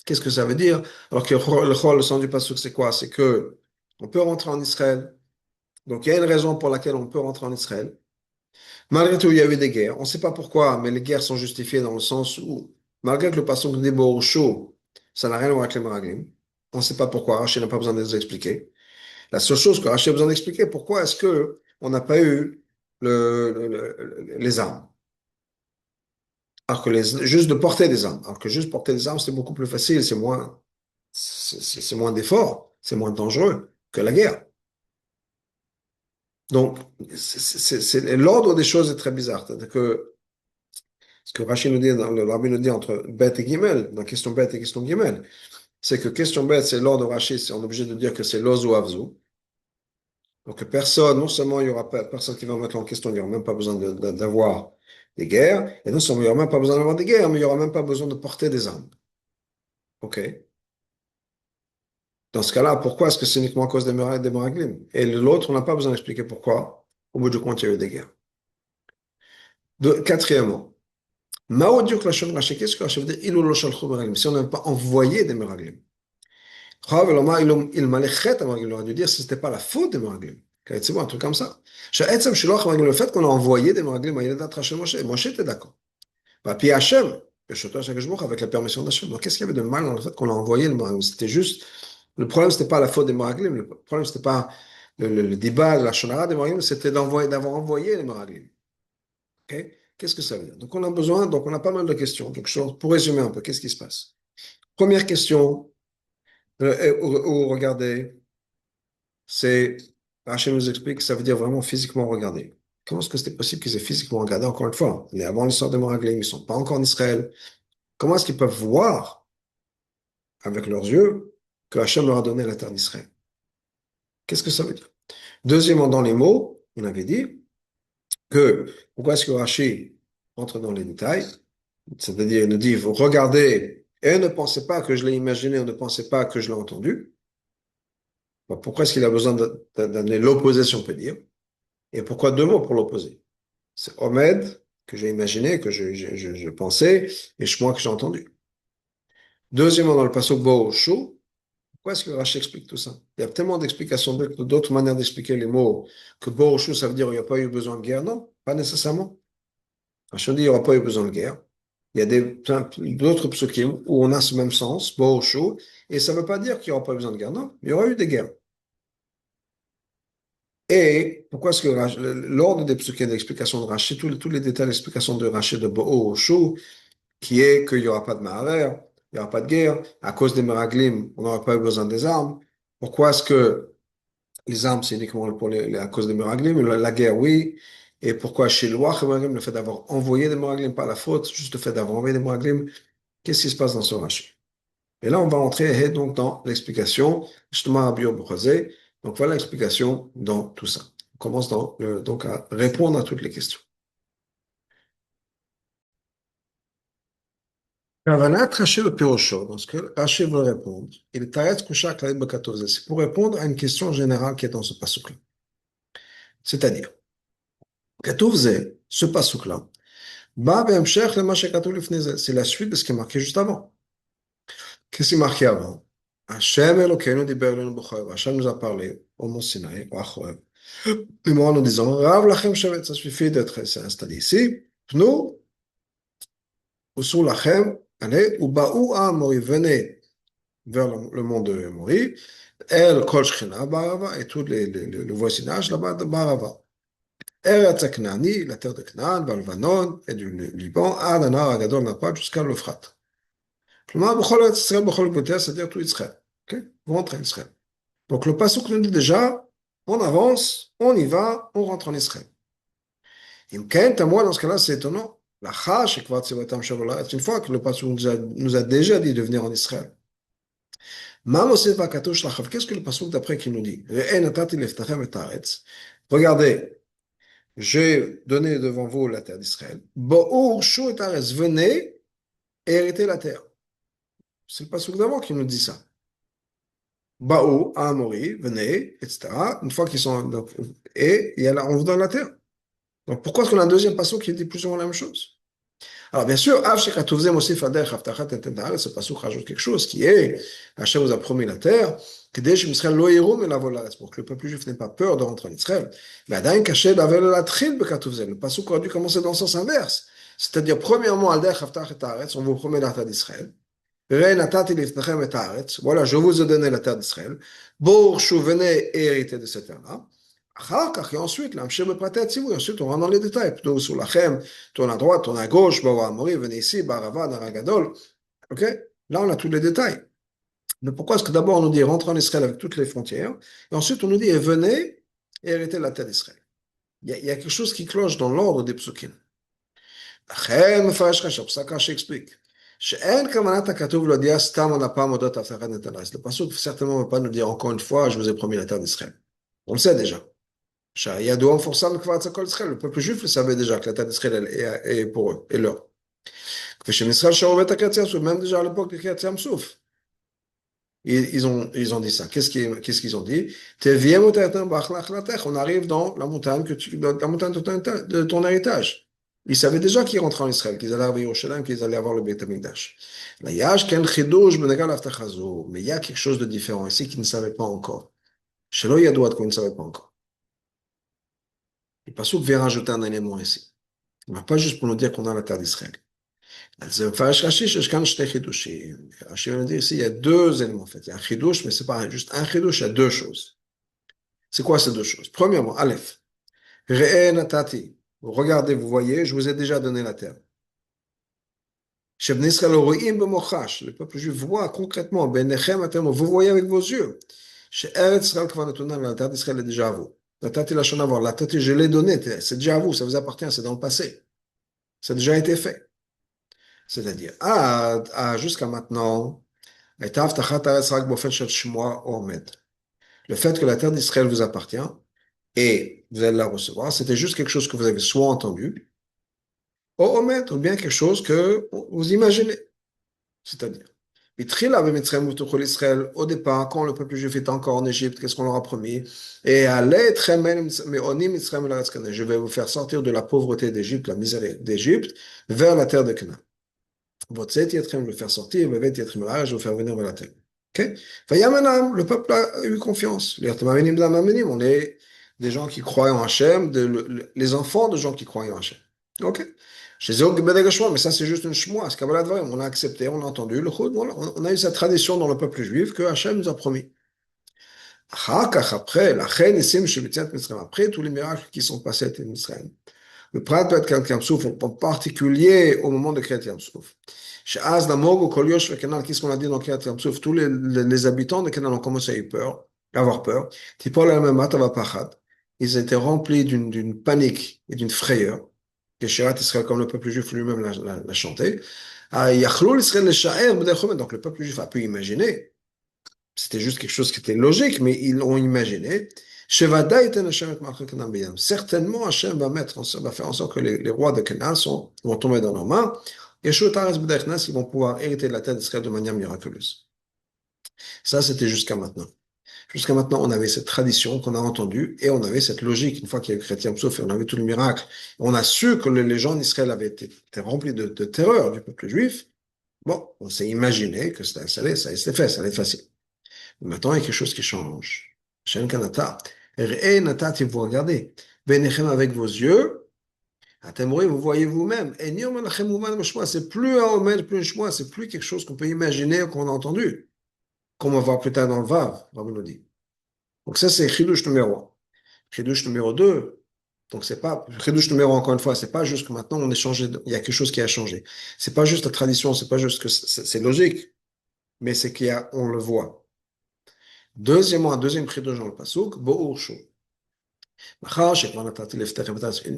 Qu'est-ce que ça veut dire? Alors que le sens du pasuk, c'est quoi? C'est que on peut rentrer en Israël. Donc il y a une raison pour laquelle on peut rentrer en Israël. Malgré tout, il y a eu des guerres. On ne sait pas pourquoi, mais les guerres sont justifiées dans le sens où, malgré que le pasuk dit chaud, ça n'a rien à voir avec les Meraglim. On ne sait pas pourquoi. Rashi n'a pas besoin de les expliquer. La seule chose que Rashi a besoin d'expliquer, pourquoi est-ce que on n'a pas eu les armes? Alors que juste de porter des armes. Alors que juste porter des armes, c'est beaucoup plus facile, c'est moins d'efforts, c'est moins dangereux que la guerre. Donc, l'ordre des choses est très bizarre. C'est-à-dire que ce que Rachid nous dit, le Rabbi nous dit entre bête et gimel, dans question bête et question gimel, c'est que question bête, c'est l'ordre de Rachid, on est obligé de dire que c'est l'oz ou avzu. Donc, personne, non seulement il n'y aura pas personne qui va mettre en question, il n'y aura même pas besoin d'avoir des guerres, et non seulement il n'y aura même pas besoin d'avoir des guerres, mais il n'y aura même pas besoin de porter des armes. OK? Dans ce cas-là, pourquoi est-ce que c'est uniquement à cause des Meraglim? Et l'autre, on n'a pas besoin d'expliquer pourquoi. Au bout du compte, il y a eu des guerres. Quatrièmement, qu'est-ce que Rachel veut dire? Si on n'avait pas envoyé des Meraglim. Il aurait dû dire que ce n'était pas la faute des Meraglim. C'est bon, un truc comme ça. Le fait qu'on a envoyé des miraglim à Yedat Rachel Moshe, Moshe était d'accord. Bah, puis Hachem, avec la permission d'Hachem. Donc, qu'est-ce qu'il y avait de mal dans le fait qu'on a envoyé le miraglim? C'était juste, le problème, c'était pas la faute des miraglim, le problème, c'était pas le débat, la shonara des miraglim, c'était d'avoir envoyé les miraglim. Ok. Qu'est-ce que ça veut dire? Donc, on a besoin, donc on a pas mal de questions. Donc, pour résumer un peu, qu'est-ce qui se passe? Première question, regardez, c'est, Hachem nous explique que ça veut dire vraiment physiquement regarder. Comment est-ce que c'était possible qu'ils aient physiquement regardé encore une fois? Mais avant l'histoire des miraglim, ils ne sont pas encore en Israël. Comment est-ce qu'ils peuvent voir avec leurs yeux que Hachem leur a donné la terre d'Israël? Qu'est-ce que ça veut dire? Deuxièmement, dans les mots, on avait dit que pourquoi est-ce que Rashi entre dans les détails? C'est-à-dire, il nous dit, vous regardez et ne pensez pas que je l'ai imaginé, ou ne pensez pas que je l'ai entendu. Bon, pourquoi est-ce qu'il a besoin d'amener l'opposé, si on peut dire? Et pourquoi deux mots pour l'opposé? C'est Omed, que j'ai imaginé, que je pensais, et moi que j'ai entendu. Deuxièmement, dans le passage Bo Shu, pourquoi est-ce que Rashi explique tout ça? Il y a tellement d'explications, d'autres manières d'expliquer les mots, que Bo Shu, ça veut dire qu'il n'y a pas eu besoin de guerre. Non, pas nécessairement. Rashi dit qu'il n'y aura pas eu besoin de guerre. Il y a d'autres psukim où on a ce même sens, Bo Shu, et ça ne veut pas dire qu'il n'y aura pas eu besoin de guerre. Non, il y aura eu des guerres. Et pourquoi est-ce que l'ordre des psukim d'explication de Rashi, tous les détails d'explication de Rashi de Bo Shu, qui est qu'il n'y aura pas de Maharer, il n'y aura pas de guerre, à cause des Meraglim, on n'aura pas eu besoin des armes. Pourquoi est-ce que les armes, c'est uniquement à cause des Meraglim, la guerre, oui. Et pourquoi chez le Wach, le fait d'avoir envoyé des Meraglim, pas la faute, juste le fait d'avoir envoyé des Meraglim, qu'est-ce qui se passe dans ce rachis? Et là, on va entrer donc dans l'explication, justement à Bio Khosé. Donc voilà l'explication dans tout ça. On commence donc à répondre à toutes les questions. Kavanat Rashi le Pirosho, dans ce que Rashi veut répondre, il est Taretz Kusha Klaïd Bekatov. C'est pour répondre à une question générale qui est dans ce pasuk-là. C'est-à-dire, Katov, ce pasuk-là, c'est la suite de ce qui est marqué juste avant. Qu'est-ce qui est marqué avant? Hachem Elokeinu diber elenu b'Chorev. Hachem nous a parlé au mont Sinaï, au Chorev. Et moi, nous disons, Rav Lachem Shevet, ça suffit d'être installé ici. Nous, Usul Lachem, allez, ou Baou Amori, venez vers le monde de Mori, El Kol Shechina Barava, et tout le voisinage là-bas de Barava. Eretz Knani, la terre de Canaan, Valvanon, et du Liban, Ad Anar Agadol Napad, jusqu'à l'Euphrate. Klamar, Bechol Eretz Israël, Bechol Gouter, c'est-à-dire tout Israël. Ok? Vous rentrez en Israël. Donc le passage nous dit déjà, on avance, on y va, on rentre en Israël. Imken, à moi, dans ce cas-là, c'est étonnant. La Chash, une fois que le passage nous a déjà dit de venir en Israël. Qu'est-ce que le passage d'après qui nous dit? Regardez, j'ai donné devant vous la terre d'Israël. Venez et héritez la terre. C'est le passage d'avant qui nous dit ça. Baou, Amori, venez, etc. Une fois qu'ils sont. Donc, et on vous donne la terre. Donc pourquoi est-ce qu'on a un deuxième passage qui dit plus ou moins la même chose? Alors, bien sûr, ce passage rajoute quelque chose qui est Hachem vous a promis la terre, pour que le peuple juif n'ait pas peur de rentrer en Israël. Mais le passage aurait dû commencer dans le sens inverse. C'est-à-dire, premièrement, on vous promet la terre d'Israël. Voilà, je vous ai donné la terre d'Israël. Venez et héritez de cette terre-là. Et ensuite, ensuite, on rentre dans les détails. Plutôt sur la Chem, tourne à droite, tourne à gauche, Mori, venez ici, Barava, Naragadol. OK? Là, on a tous les détails. Mais pourquoi est-ce que d'abord on nous dit rentrez en Israël avec toutes les frontières, et ensuite on nous dit venez et héritez la terre d'Israël? Il y a quelque chose qui cloche dans l'ordre des psukim. לכן מפרש חשב, פסק רש"י explique. שאין כוונת הכתוב להודיע סתם על הפעם אודות הבטחת נתנה. Le pasuk certainement ne va pas nous dire encore une fois, je vous ai promis la terre d'Israël. On le sait déjà. Le peuple juif le savait déjà que la terre d'Israël est pour eux, et leur. Même déjà à l'époque de Kriyat Yam-Souf, ils ont dit ça. Qu'est-ce qu'ils ont dit? On arrive dans la montagne, de ton héritage. Ils savaient déjà qu'ils rentraient en Israël, qu'ils allaient arriver à Yerushalayim, qu'ils allaient avoir le Beit HaMikdash. Mais il y a quelque chose de différent ici qu'ils ne savaient pas encore. Chez eux, il y a d'autres qu'ils ne savaient pas encore. Le pasuk vient rajouter un élément ici. Pas juste pour nous dire qu'on a la terre d'Israël. Rashi va nous dire ici, il y a deux éléments en fait. Il y a un chidouche, mais c'est pas juste un chidouche, il y a deux choses. C'est quoi ces deux choses? Premièrement, Aleph. Re'e natati. Regardez, vous voyez, je vous ai déjà donné la terre. Shebnei Israël ro'im b'mochash. Le peuple juif voit concrètement, benechem atem, vous voyez avec vos yeux. She'eretz Israël kvar netunah, la terre d'Israël est déjà à vous. La terre la shon avoir, la terre je l'ai donnée, c'est déjà à vous, ça vous appartient, c'est dans le passé. Ça a déjà été fait. C'est-à-dire, jusqu'à maintenant, le fait que la terre d'Israël vous appartient et vous allez la recevoir, c'était juste quelque chose que vous avez soit entendu, ou bien quelque chose que vous imaginez. C'est-à-dire, Israël, au départ, quand le peuple juif était encore en Égypte, qu'est-ce qu'on leur a promis? Et allez, je vais vous faire sortir de la pauvreté d'Égypte, la misère d'Égypte, vers la terre de Canaan. Votre set je vais le faire sortir, je vais vous faire venir vers la terre. Ok? Le peuple a eu confiance. On est des gens qui croient en Hachem, les enfants de gens qui croient en Hachem. Ok? Chez eux, mais ça c'est juste une shmoa, c'est Kabbalat Dvarim. On a accepté, on a entendu, on a eu cette tradition dans le peuple juif que Hachem nous a promis. Après, après tous les miracles qui sont passés à Israël. Le prat peut être Kriyat Yam-Souf, en particulier au moment de Kriyat Yam-Souf. Chez Az, Namog, ou Kol Yosh, Canal, qu'est-ce qu'on a dit dans Kriyat Yam-Souf? Tous les habitants de Canal ont commencé à avoir peur. Tipol al-Mamat avapachad. Ils étaient remplis d'une panique et d'une frayeur. Que Shirat Israël, comme le peuple juif lui-même l'a chanté. Yachlul Israël le donc le peuple juif a pu imaginer. C'était juste quelque chose qui était logique, mais ils l'ont imaginé. Certainement, Hachem va faire en sorte que les rois de Canaan vont tomber dans leurs mains. Et ils vont pouvoir hériter de la terre d'Israël de manière miraculeuse. Ça, c'était jusqu'à maintenant. Jusqu'à maintenant, on avait cette tradition qu'on a entendue et on avait cette logique. Une fois qu'il y a eu chrétien, sauf on avait tout le miracle. On a su que les gens d'Israël avaient été remplis de terreur du peuple juif. Bon, on s'est imaginé que ça allait fait, ça allait être facile. Maintenant, il y a quelque chose qui change. Shen Kanata. Re'e natati, vous regardez. Benechem avec vos yeux. Atemori, vous voyez vous-même. Enyom alachem uman b'shmoa. C'est plus un omer, plus un shmoa. C'est plus quelque chose qu'on peut imaginer ou qu'on a entendu. Comme on va voir plus tard dans le Vav, Rabbi nous dit. Donc ça, c'est Chidush numéro 1. Chidush numéro 2. Donc c'est pas, Chidush numéro 1, encore une fois, c'est pas juste que maintenant on est changé, il y a quelque chose qui a changé. C'est pas juste la tradition, c'est pas juste que c'est logique, mais c'est qu'on le voit. Deuxièmement, un deuxième Chidush dans le Pasuk, Bo'ur Shu.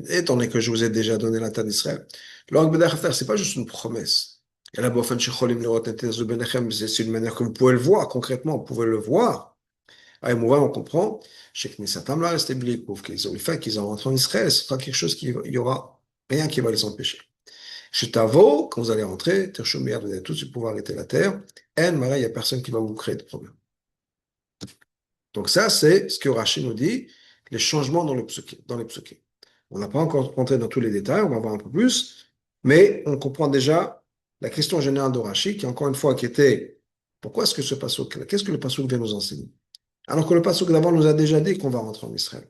Étant donné que je vous ai déjà donné la terre d'Israël, c'est pas juste une promesse. C'est une manière que vous pouvez le voir concrètement, vous pouvez le voir. On comprend le fait qu'ils ont rentré en Israël, ce sera quelque chose il y aura rien qui va les empêcher. Chez Tavo, quand vous allez rentrer, vous allez tout de suite pouvoir arrêter la terre. Il n'y a personne qui va vous créer de problème. Donc ça, c'est ce que Rachid nous dit, les changements dans les psukim. On n'a pas encore rentré dans tous les détails, on va voir un peu plus, mais on comprend déjà la question générale de Rachid, qui encore une fois, qui était, pourquoi est-ce que ce pasuk, qu'est-ce que le pasuk vient nous enseigner? Alors que le pasuk d'avant nous a déjà dit qu'on va rentrer en Israël.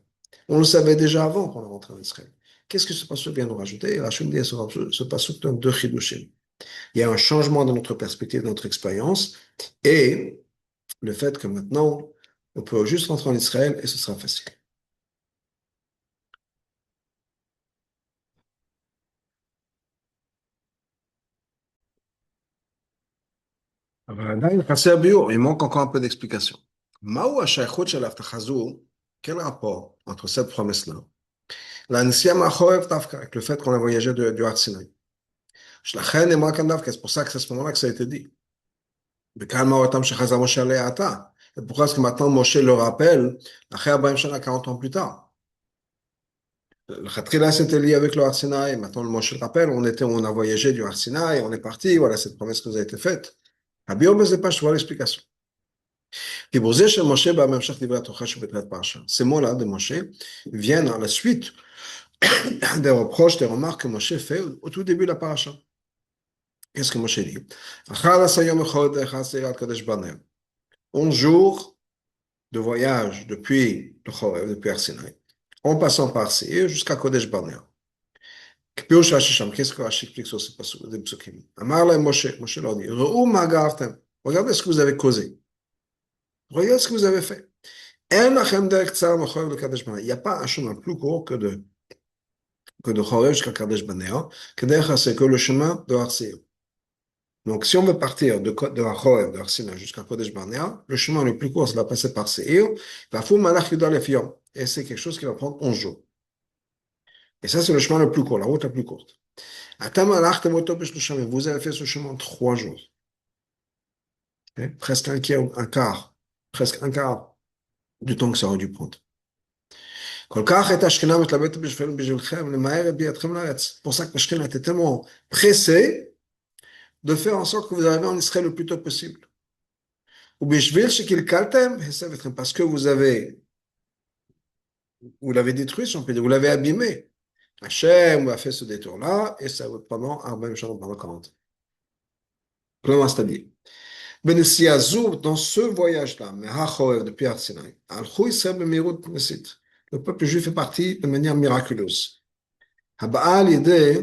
On le savait déjà avant qu'on va rentrer en Israël. Qu'est-ce que ce pasuk vient nous rajouter? Et Rachid dit, ce pasuk donne deux chidushim. Il y a un changement dans notre perspective, dans notre expérience, et le fait que maintenant, on peut juste rentrer en Israël et ce sera facile. Il manque encore un peu d'explication. Quel rapport entre cette promesse-là, avec le fait qu'on a voyagé du Har Sinaï? C'est pour ça que c'est à ce moment-là que ça a été dit. Et pourquoi est-ce que maintenant Moshe le rappelle, 40 ans plus tard? Le Khatrila c'était lié avec le Har Sinaï, maintenant le Moshe le rappelle, on a voyagé du Har Sinaï, on est parti, voilà cette promesse qui nous a été faite. Rabbi Omer pas, je vois l'explication. Ces mots-là de Moshe viennent à la suite des reproches, des remarques que Moshe fait au tout début de la paracha. Qu'est-ce que Moshe dit? 11 jours de voyage depuis le Chorev, depuis Har Sinaï. en passant par Seir jusqu'à Kodesh Barnea. Kpiush Rashi Sham, qu'est-ce que Rashi explique sur ces psukim? Amar le Moshe, Moshe leur dit, Re'u ma ga'avtem. Regardez ce que vous avez causé. Regardez ce que vous avez fait. En lachem derech tzar machorev le Kadesh Barnea. Il n'y a pas un chemin plus court que de Chorev jusqu'à Kadesh Barnea, c'est que le chemin de Har Seir. Donc, si on veut partir de Chorev, de Har Sinai jusqu'à Kodesh Barnea, le chemin le plus court, ça va passer par Seir. Va fou malach yudal efiyom. Et c'est quelque chose qui va prendre 11 jours. Et ça, c'est le chemin le plus court, la route la plus courte. Atam alachtem oto b'shloshim. Vous avez fait ce chemin en 3 jours. Okay? Presque presque un quart du temps que ça aurait dû prendre. כל כך הייתה השכינה מתלבטת בשבילכם למהר את ביאתכם לארץ. Pour ça que la Shekhinah était tellement pressée de faire en sorte que vous arriviez en Israël le plus tôt possible. ובשביל שקלקלתם, הסב אתכם, parce que vous l'avez détruit, si on peut dire, vous l'avez abîmé. Hachem a fait ce détour-là, et ça va pendant 40 jours, pendant 40 ans. Comment c'est-à-dire? בנסיעה זו, dans ce voyage-là, מהחורב, depuis Har Sinai, הלכו ישראל במהירות נסיית. Le peuple juif est parti de manière miraculeuse. הבאה על ידי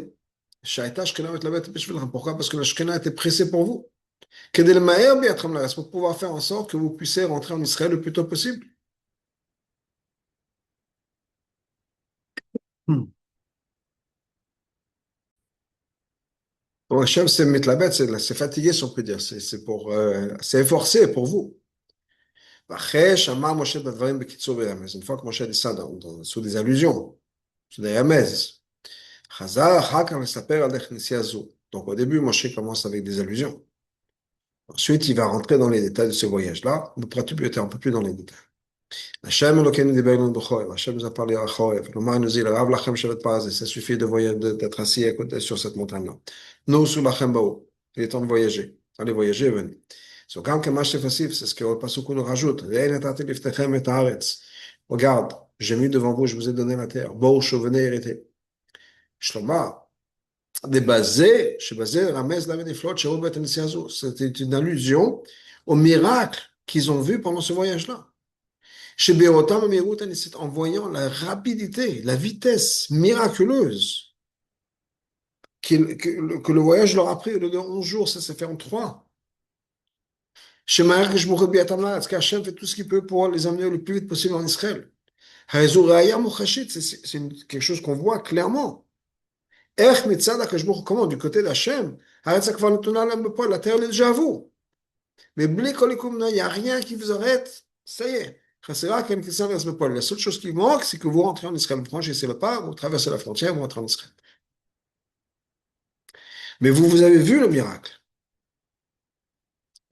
שהייתה שכינה מתלבטת בשבילכם. Pourquoi? Parce que la Shekhinah était pressée pour vous. כדי למהר ביאתכם לארץ, pour pouvoir faire en sorte que vous puissiez rentrer en Israël le plus tôt possible. Donc Hachem, c'est מתלבט, c'est fatigué, si on peut dire. C'est efforcé pour vous. אחרי שאמר משה את הדברים בקיצור ברמז, une fois que Moshe dit ça sous des allusions, sous des remèzes, חזר אחר כך לספר על איך נסיעה זו. Donc au début, Moshe commence avec des allusions. Ensuite, il va rentrer dans les détails de ce voyage-là. On pourra tout être un peu plus dans les détails. Hachem Elokeinu diber לנו בחורב. Hachem nous a parlé à Chorev. לומר nous dit, רב לכם שבת פרז. Ça suffit d'être assis à côté sur cette montagne-là. Nous sous לכם באו. Il est temps de voyager. Allez voyager, venez. So, גם כמה שפסיף, c'est ce que le pasuk nous rajoute. ואין נתתי לפניכם את הארץ. Regarde, j'ai mis devant vous, je vous ai donné la terre. בואו venez hériter. שלמה, débasé, שבזה רמז להם נפלאות שראו בעת הנסיעה הזו. C'était une allusion au miracle qu'ils ont vu pendant ce voyage-là. Chez Bérotam, en voyant la rapidité, la vitesse miraculeuse que le voyage leur a pris, au lieu de 11 jours, ça s'est fait en 3. Chez qu'Hachem fait tout ce qu'il peut pour les amener le plus vite possible en Israël. C'est quelque chose qu'on voit clairement. Comment, du côté d'Hachem, la terre est déjà à vous. Mais il n'y a rien qui vous arrête. Ça y est. La seule chose qui manque, c'est que vous rentrez en Israël. Vous franchissez le pas, vous traversez la frontière, vous rentrez en Israël. Mais vous avez vu le miracle.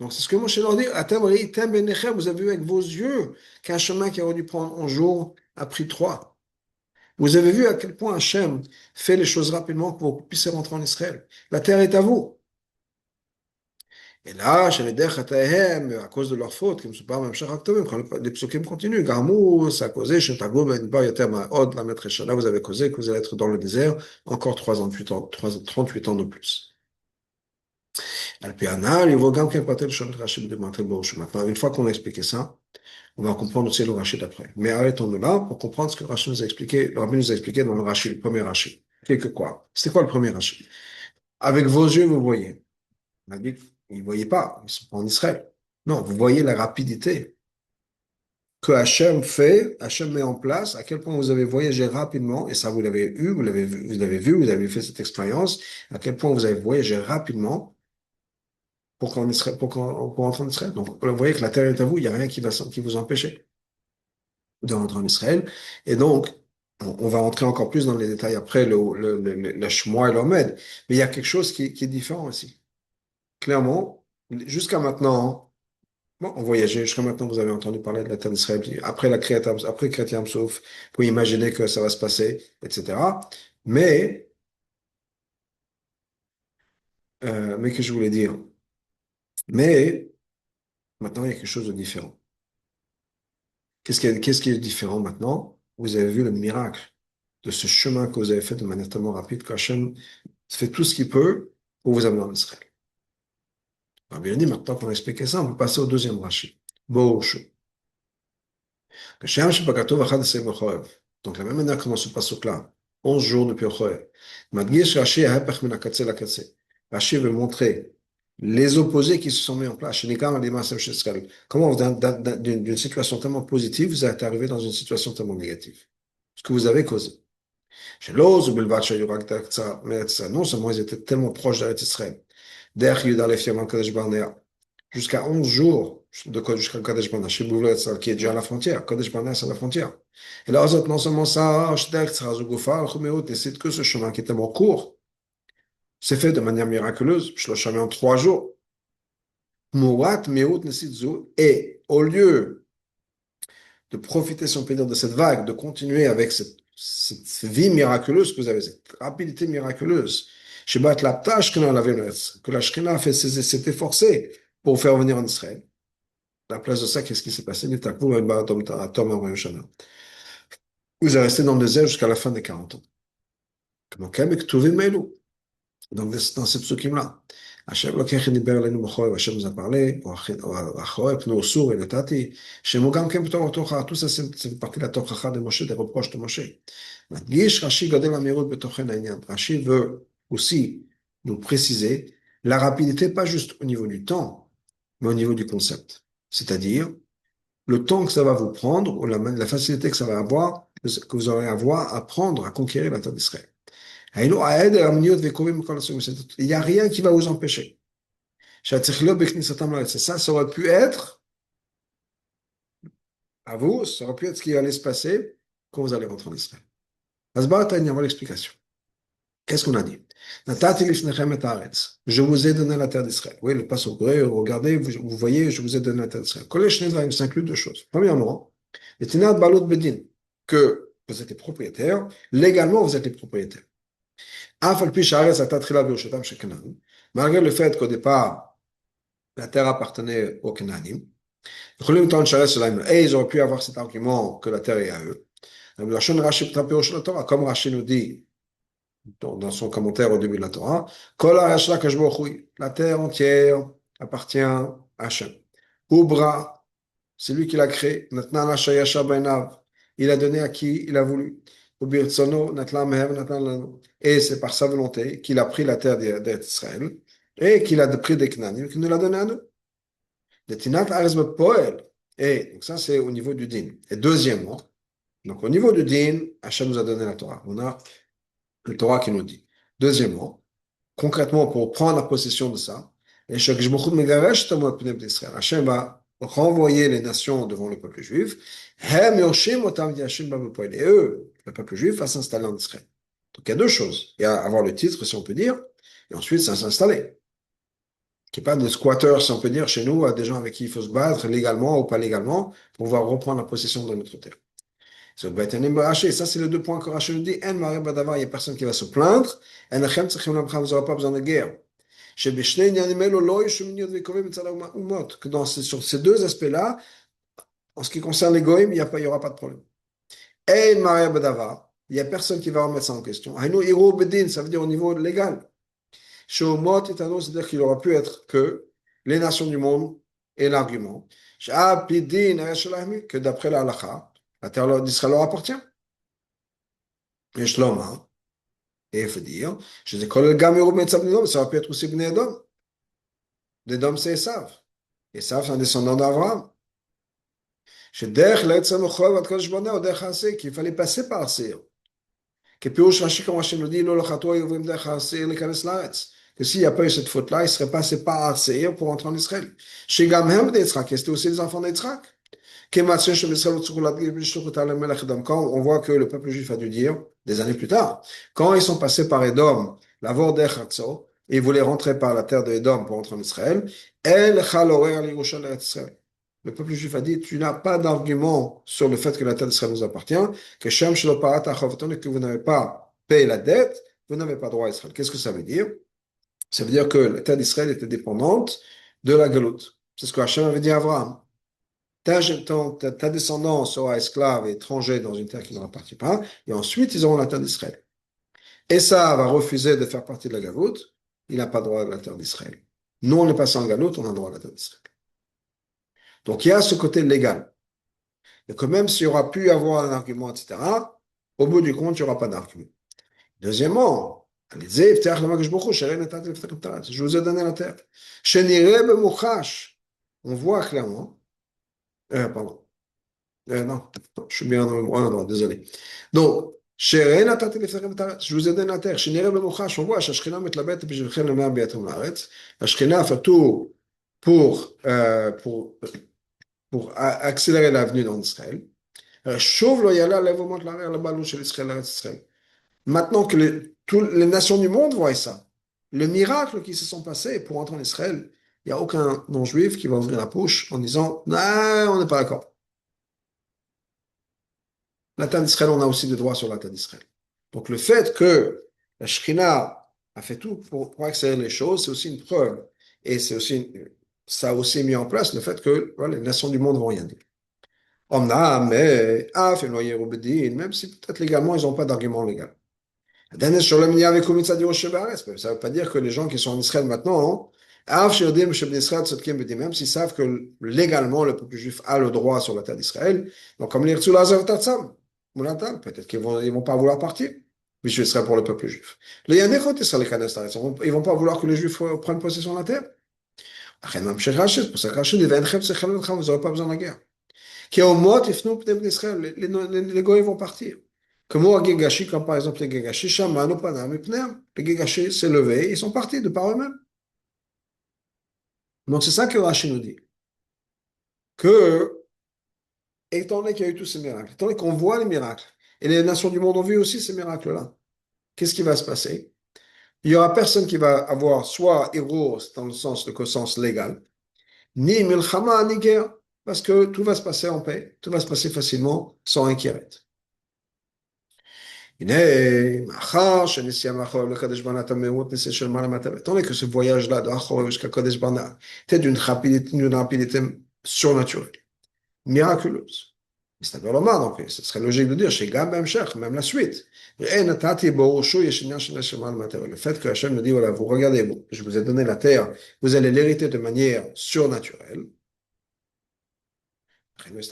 Donc c'est ce que Moshe leur dit. Vous avez vu avec vos yeux qu'un chemin qui aurait dû prendre 11 jours a pris 3. Vous avez vu à quel point Hachem fait les choses rapidement pour que vous puissiez rentrer en Israël. La terre est à vous. Et là, à cause de leur faute, comme quand les psukim continuent, Garmou, ça a causé, là, vous avez causé que vous allez être dans le désert encore 38 ans, 38 ans de plus. Maintenant, une fois qu'on a expliqué ça, on va comprendre aussi le Rashi d'après. Mais arrêtons-nous là pour comprendre ce que Rashi nous a expliqué, le Rabbi nous a expliqué dans le Rashi, le premier Rashi. Quoi? C'était quoi le premier Rashi? Avec vos yeux, vous voyez. On a dit ils ne voyaient pas, ils sont pas en Israël. Non, vous voyez la rapidité que Hachem met en place, à quel point vous avez voyagé rapidement, et ça vous l'avez eu, vous avez fait cette expérience, à quel point vous avez voyagé rapidement pour rentrer en Israël. Donc, vous voyez que la terre est à vous, il n'y a rien qui vous empêcher de rentrer en Israël. Et donc, on va rentrer encore plus dans les détails après, le Shmoa et l'Omed. Mais il y a quelque chose qui est différent aussi. Clairement, jusqu'à maintenant, bon, on voyageait, jusqu'à maintenant, vous avez entendu parler de la terre d'Israël, après Kriyat Sauf, vous imaginez que ça va se passer, etc. Mais que je voulais dire, mais maintenant, il y a quelque chose de différent. Qu'est-ce qui est différent maintenant? Vous avez vu le miracle de ce chemin que vous avez fait de manière tellement rapide qu'Hachem fait tout ce qu'il peut pour vous amener en Israël. Alors, bien dit, maintenant qu'on a expliqué ça, on peut passer au deuxième Rashi. Bohoshu. Donc, de la même manière que dans ce pasuk-là, 11 jours depuis Ochel, Madgish Rashi Hapech min hakatse lakatse. Rashi veut montrer les opposés qui se sont mis en place. Shenikam alima sem sheskal. Comment d'une situation tellement positive, vous êtes arrivé dans une situation tellement négative. Ce que vous avez causé. Chez l'Oz, ou Belvat Shayurak Taksa, non seulement ils étaient tellement proches d'Eretz Israël, derrière Yudalef Yaman Kadesh Barnea, jusqu'à 11 jours jusqu'à Kadesh Barnea, chez Boulet, qui est déjà à la frontière. Kadesh Barnea, c'est à la frontière. Et là, non seulement ça, et c'est que ce chemin qui est tellement court, c'est fait de manière miraculeuse, je le chemin en 3 jours. Mourat, Meut, Nesitzu, et au lieu de profiter, si on peut dire, de cette vague, de continuer avec cette vie miraculeuse que vous avez, cette rapidité miraculeuse, que la Shekhinah s'est efforcée pour faire venir en Israël. À la place de ça, qu'est-ce qui s'est passé? Vous êtes resté dans le désert jusqu'à la fin des 40 ans. Donc, dans ces psukim-là, Hachem Lokech Diber Elenu B'Chorev, Hachem nous a parlé, B'Chorev, Pneu Sour et le Tati, Shemogam Kem Ptor Tocha, tout ça c'est fait partie de la Tochacha de Moshe, des reproches de Moshe. Madgish Rashi Gadol Amirut B'Tochen Ha'inyan. Rashi veut aussi nous préciser la rapidité, pas juste au niveau du temps, mais au niveau du concept. C'est-à-dire, le temps que ça va vous prendre, ou la facilité que ça va avoir, que vous aurez à avoir à prendre, à conquérir la terre d'Israël. Il n'y a rien qui va vous empêcher. Ça, ça aurait pu être, à vous, ça aurait pu être ce qui allait se passer quand vous allez rentrer en Israël. Il y a l'explication. Qu'est-ce qu'on a dit? Je vous ai donné la terre d'Israël. Oui, le passe au gré, regardez, vous voyez, je vous ai donné la terre d'Israël. Ça inclut deux choses. Premièrement, que vous êtes les propriétaires, légalement vous êtes les propriétaires. Malgré le fait qu'au départ, la terre appartenait aux Canaanim, et ils auraient pu avoir cet argument que la terre est à eux. Comme Rashi nous dit dans son commentaire au début de la Torah, la terre entière appartient à Hachem. Ubra, c'est lui qui l'a créé. Il a donné à qui il a voulu. Et c'est par sa volonté qu'il a pris la terre d'Israël et qu'il a pris des Knanim, qu'il nous l'a donné à nous. Et donc ça, c'est au niveau du din. Et deuxièmement, donc au niveau du din, Hachem nous a donné la Torah. On a le Torah qui nous dit. Deuxièmement, concrètement, pour prendre la possession de ça, Hachem va renvoyer les nations devant le peuple juif, et eux, le peuple juif, va s'installer en Israël. Donc il y a deux choses. Il y a avoir le titre, si on peut dire, et ensuite ça s'installer. Qui n'est pas de squatteurs, si on peut dire, chez nous, à des gens avec qui il faut se battre, légalement ou pas légalement, pour pouvoir reprendre la possession de notre terre. Ça, c'est les deux points que Rachel nous dit. Il n'y a personne qui va se plaindre. Vous n'aurez pas besoin de guerre. Que sur ces deux aspects-là, en ce qui concerne les goïms, il n'y aura pas de problème. Il n'y a personne qui va remettre ça en question. Ça veut dire au niveau légal. C'est-à-dire qu'il aura pu être que les nations du monde aient l'argument que d'après la halakha, la terre d'Israël leur appartient. Et Shloma, et il faut dire, je dis, ça va pu être aussi Bnei Edom. Edom, c'est Esav. Esav, c'est un descendant d'Abraham. Qu'il fallait passer par Seir. Que s'il n'y a pas eu cette faute-là, il ne serait passé par Seir pour entrer en Israël. C'était aussi les enfants d'Israël. Quand on voit que le peuple juif a dû dire, des années plus tard, quand ils sont passés par Edom, la Vordech Hatzo, et ils voulaient rentrer par la terre d'Edom pour entrer en Israël, le peuple juif a dit, tu n'as pas d'argument sur le fait que la terre d'Israël nous appartient, que vous n'avez pas payé la dette, vous n'avez pas droit à Israël. Qu'est-ce que ça veut dire? Ça veut dire que la terre d'Israël était dépendante de la galoute. C'est ce que Hachem avait dit à Abraham. Ta descendance sera esclave et étranger dans une terre qui ne leur appartient pas, et ensuite ils auront la terre d'Israël. Et ça va refuser de faire partie de la galoute, il n'a pas droit à la terre d'Israël. Nous, on est passé en galoute, on a droit à la terre d'Israël. Donc il y a ce côté légal. Et que même s'il y aura pu avoir un argument, etc., Au bout du compte, il n'y aura pas d'argument. Deuxièmement, je vous ai donné la terre. On voit clairement, pardon, non, je suis bien dans le endroit, désolé. Donc, je vous ai donné la terre. On voit, la Shekhinah fait tout pour, pour accélérer l'avenue dans Israël. Maintenant que toutes les nations du monde voient ça, le miracle qui se sont passés pour entrer en Israël, il n'y a aucun non-juif qui va ouvrir la bouche en disant non, on n'est pas d'accord. La terre d'Israël, on a aussi des droits sur la terre d'Israël. Donc le fait que la Shrina a fait tout pour accélérer les choses, c'est aussi une preuve. Et c'est aussi, ça a aussi mis en place le fait que voilà, les nations du monde vont rien dire. Mais, même si peut-être légalement, ils n'ont pas d'argument légal. Ça ne veut pas dire que les gens qui sont en Israël maintenant, même s'ils savent que légalement le peuple juif a le droit sur la terre d'Israël, donc comme les peut-être qu'ils vont pas vouloir partir. Mais je serai pour le peuple juif. Ils ne vont pas vouloir que les juifs prennent possession de la terre. C'est pour ça que Rachid dit, vous n'aurez pas besoin de la guerre. Les goïs vont partir. Comme au Gegashi, comme par exemple les Gegashi, Shamanu Panam Ipneam. Les Gegashi s'est levé, ils sont partis de par eux-mêmes. Donc c'est ça que Rashi nous dit. Que, étant donné qu'il y a eu tous ces miracles, étant donné qu'on voit les miracles, et les nations du monde ont vu aussi ces miracles-là, qu'est-ce qui va se passer? Il n'y aura personne qui va avoir soit héros dans le sens légal, ni milchama, ni guerre, parce que tout va se passer en paix, tout va se passer facilement, sans inquiétude. Étant donné que ce voyage-là de Achor jusqu'à Kadesh Barna était d'une rapidité surnaturelle, miraculeuse. Donc, ce serait logique de dire, chez Gam Cher, même la suite. Le fait que Hachem nous dit, voilà, vous regardez, je vous ai donné la terre, vous allez l'hériter de manière surnaturelle. Donc,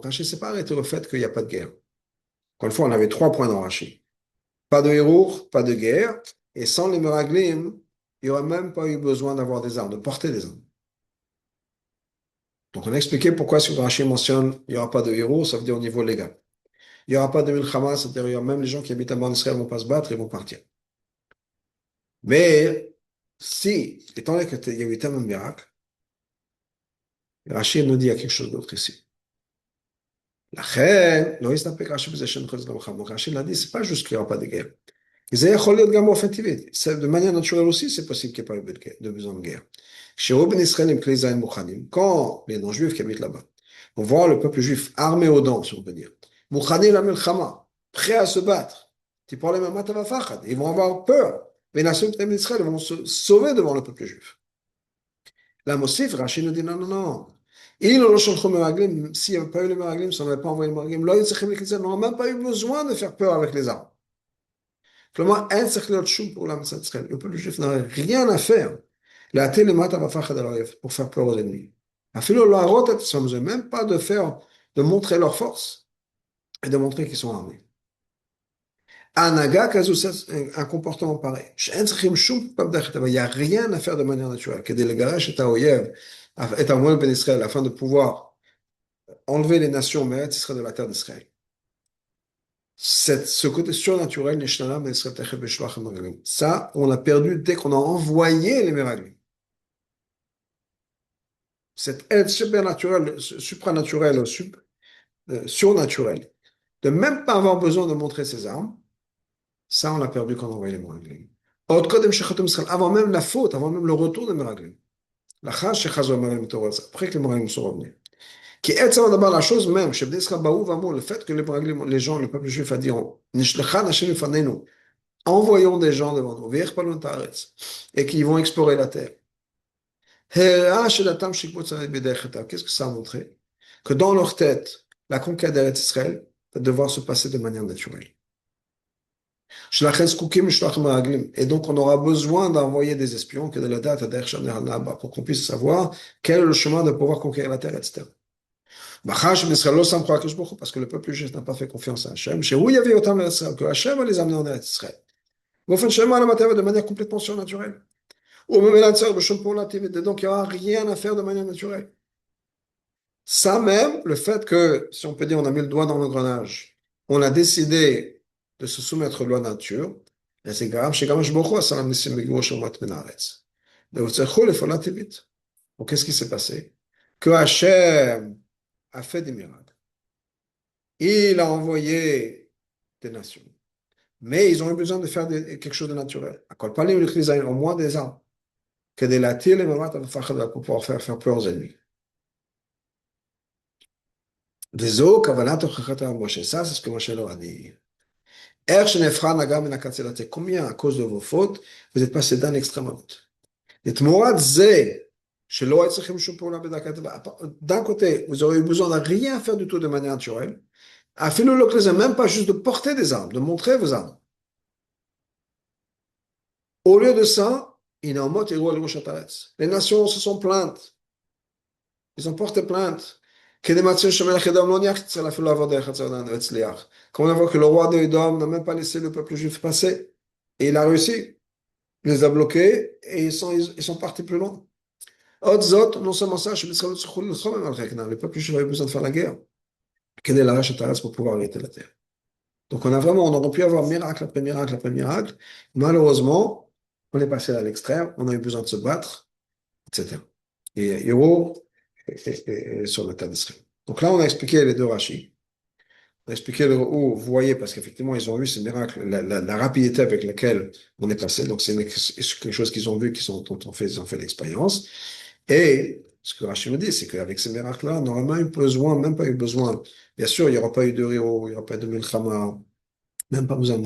Rashi s'est pas arrêté au fait qu'il n'y a pas de guerre. Encore une fois, on avait 3 points dans Rashi. Pas de héros, pas de guerre, et sans les Meraglim, il n'y aurait même pas eu besoin d'avoir des armes, de porter des armes. Donc on a expliqué pourquoi si Rashi mentionne il n'y aura pas de héros, ça veut dire au niveau légal. Il n'y aura pas de Milchama, c'est-à-dire même les gens qui habitent à Israël ne vont pas se battre, ils vont partir. Mais si, étant donné qu'il y a eu tellement de miracles, Rashi nous dit qu'il y a quelque chose d'autre ici. La reine, donc Rashi l'a dit, c'est pas juste qu'il n'y aura pas de guerre. De manière naturelle aussi, c'est possible qu'il n'y ait pas eu de besoin de guerre. Quand les non-juifs qui habitent là-bas vont voir le peuple juif armé aux dents, si on peut dire, prêt à se battre, ils vont avoir peur. Les nations d'Israël vont se sauver devant le peuple juif. La Mosif, Rachid nous dit non, non, non. S'il n'y avait pas eu les Meraglim, si on n'avait pas envoyé les Meraglim, on n'aurait même pas eu besoin de faire peur avec les armes. Le peuple juif n'a rien à faire pour faire peur aux ennemis. Même pas de montrer leur force et de montrer qu'ils sont armés. Un comportement pareil. Il n'y a rien à faire de manière naturelle. Afin de pouvoir enlever les nations de la terre d'Israël. Ce côté surnaturel, ça, on l'a perdu dès qu'on a envoyé les miracles. Cette aide supernaturelle, supranaturelle, surnaturelle, de même pas avoir besoin de montrer ses armes, ça, on l'a perdu quand on a envoyé les miracles. Avant même la faute, avant même le retour des miracles. Après que les miracles sont revenus. Qui est ça d'abord la chose même, le fait que les gens, le peuple juif a dit, envoyons des gens devant nous, et qui vont explorer la terre. Qu'est-ce que ça a montré? Que dans leur tête, la conquête d'Israël va devoir se passer de manière naturelle. Et donc, on aura besoin d'envoyer des espions que de la date pour qu'on puisse savoir quel est le chemin de pouvoir conquérir la terre, etc. Parce que le peuple juif n'a pas fait confiance à Hachem. Chez où il y avait autant d'Israël, que Hachem va les amener en Israël. De manière complètement surnaturelle. Donc il n'y aura rien à faire de manière naturelle. Ça même, le fait que, si on peut dire, on a mis le doigt dans l'engrenage, on a décidé de se soumettre aux lois de nature, et c'est grave, chez Gamash Boko, Salam Nissim Begimo Shomot Menaretz. Donc, qu'est-ce qui s'est passé? Que Hachem a fait des miracles. Il a envoyé des nations. Mais ils ont eu besoin de faire quelque chose de naturel. Au moins des armes. Que des latir les mamans pour pouvoir faire peur aux ennemis. Des eaux, Kavanat, Moshe. Ça, c'est ce que Moshe leur a dit. Combien, à cause de vos fautes, vous êtes passé d'un extrême à l'autre. D'un côté, vous aurez eu besoin de rien faire du tout de manière naturelle. Même pas juste de porter des armes, de montrer vos armes. Au lieu de ça, les nations se sont plaintes. Ils ont porté plainte. Quand on voit que le roi de Édom n'a même pas laissé le peuple juif passer. Et il a réussi. Il les a bloqués et ils sont partis plus loin. Non seulement ça, le peuple juif avait besoin de faire la guerre. Pour pouvoir arrêter la terre. Donc on aurait pu avoir miracle après miracle après miracle. Malheureusement, on est passé à l'extrême, on a eu besoin de se battre, etc. Et Héros est sur le tas d'Israël. Donc là, on a expliqué les deux rachis. On a expliqué le où vous voyez, parce qu'effectivement, ils ont vu ces miracles, la rapidité avec laquelle on est passé. Donc c'est quelque chose qu'ils ont vu, dont ils ont fait l'expérience. Et ce que Rachid me dit, c'est qu'avec ces miracles-là, on n'aurait même pas eu besoin. Bien sûr, il n'y aura pas eu de Rio, il n'y aura pas eu de Milchama, même pas besoin de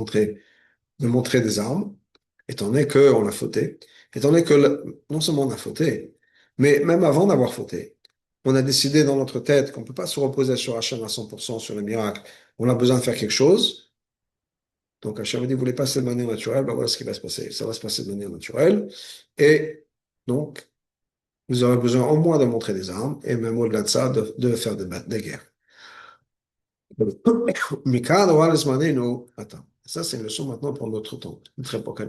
montrer des armes, étant donné qu'on a fauté, étant donné que non seulement on a fauté, mais même avant d'avoir fauté, on a décidé dans notre tête qu'on ne peut pas se reposer sur Hachem à 100% sur les miracles. On a besoin de faire quelque chose. Donc Hachem a dit, vous voulez passer de manière naturelle, ben voilà ce qui va se passer. Ça va se passer de manière naturelle. Et donc, vous aurez besoin au moins de montrer des armes, et même au-delà de ça, de faire des guerres. Mikan, attends, ça c'est une leçon maintenant pour notre temps, notre époque.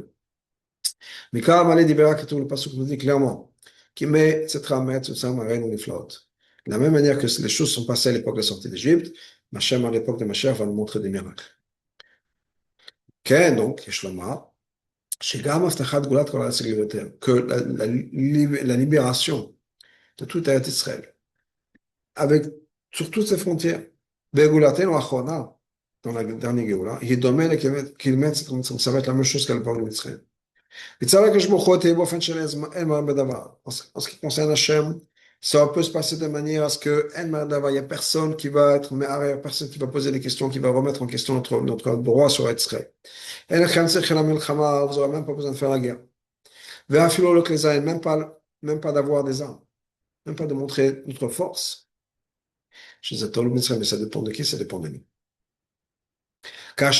Mikan, Malé, Dibera, que tout le passage nous dit clairement, qui met cette ramette, ce sang, marraine ou les flottes. De la même manière que les choses sont passées à l'époque de la sortie d'Égypte, Machem, à l'époque de Machem, va nous montrer des miracles. Ken, donc, Yeshloma, Shigam, Aftachat, Goulat, Kolat, que la libération de toute Eretz Israël, avec, sur toutes ses frontières, Begulaten ou Achona, dans la dernière Géoula, il est domaine kilomètres, ça va être la même chose qu'à l'époque d'Israël. En ce qui concerne Hachem, ça peut se passer de manière à ce que il n'y a personne qui va être mais personne qui va poser des questions, qui va remettre en question notre droit sur Israël. Vous n'aurez même pas besoin de faire la guerre. Même pas d'avoir des armes, même pas de montrer notre force. Mais ça dépend de qui, ça dépend de nous. Quand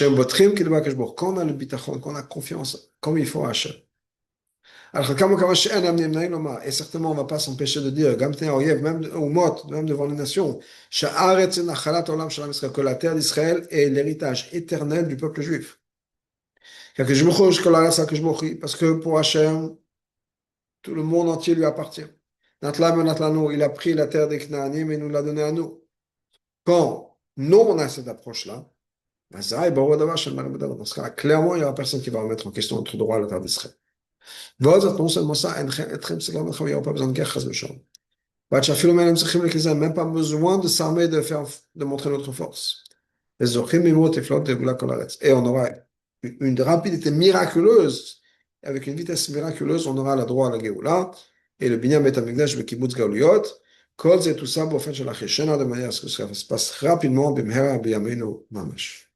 on a le bitachon, quand on a confiance, comme il faut à Hachem. Et certainement, on ne va pas s'empêcher de dire, même au mot, même devant les nations, que la terre d'Israël est l'héritage éternel du peuple juif. Parce que pour Hachem, tout le monde entier lui appartient. Il a pris la terre des Knaanim et nous l'a donnée à nous. Quand nous, on a cette approche-là, dans ce cas, clairement, il n'y aura personne qui va remettre en question notre droit à la terre d'Israël. Non seulement ça, il n'y aura pas besoin de guerre, même pas besoin de s'armer, de montrer notre force. Et on aura une rapidité miraculeuse, avec une vitesse miraculeuse, on aura le droit à la Géoula, et le Binyan Bet HaMikdash, le Kibbutz Gauliyot, tout ça, de manière à ce que ça se passe rapidement, bimhera biyamenu mamash.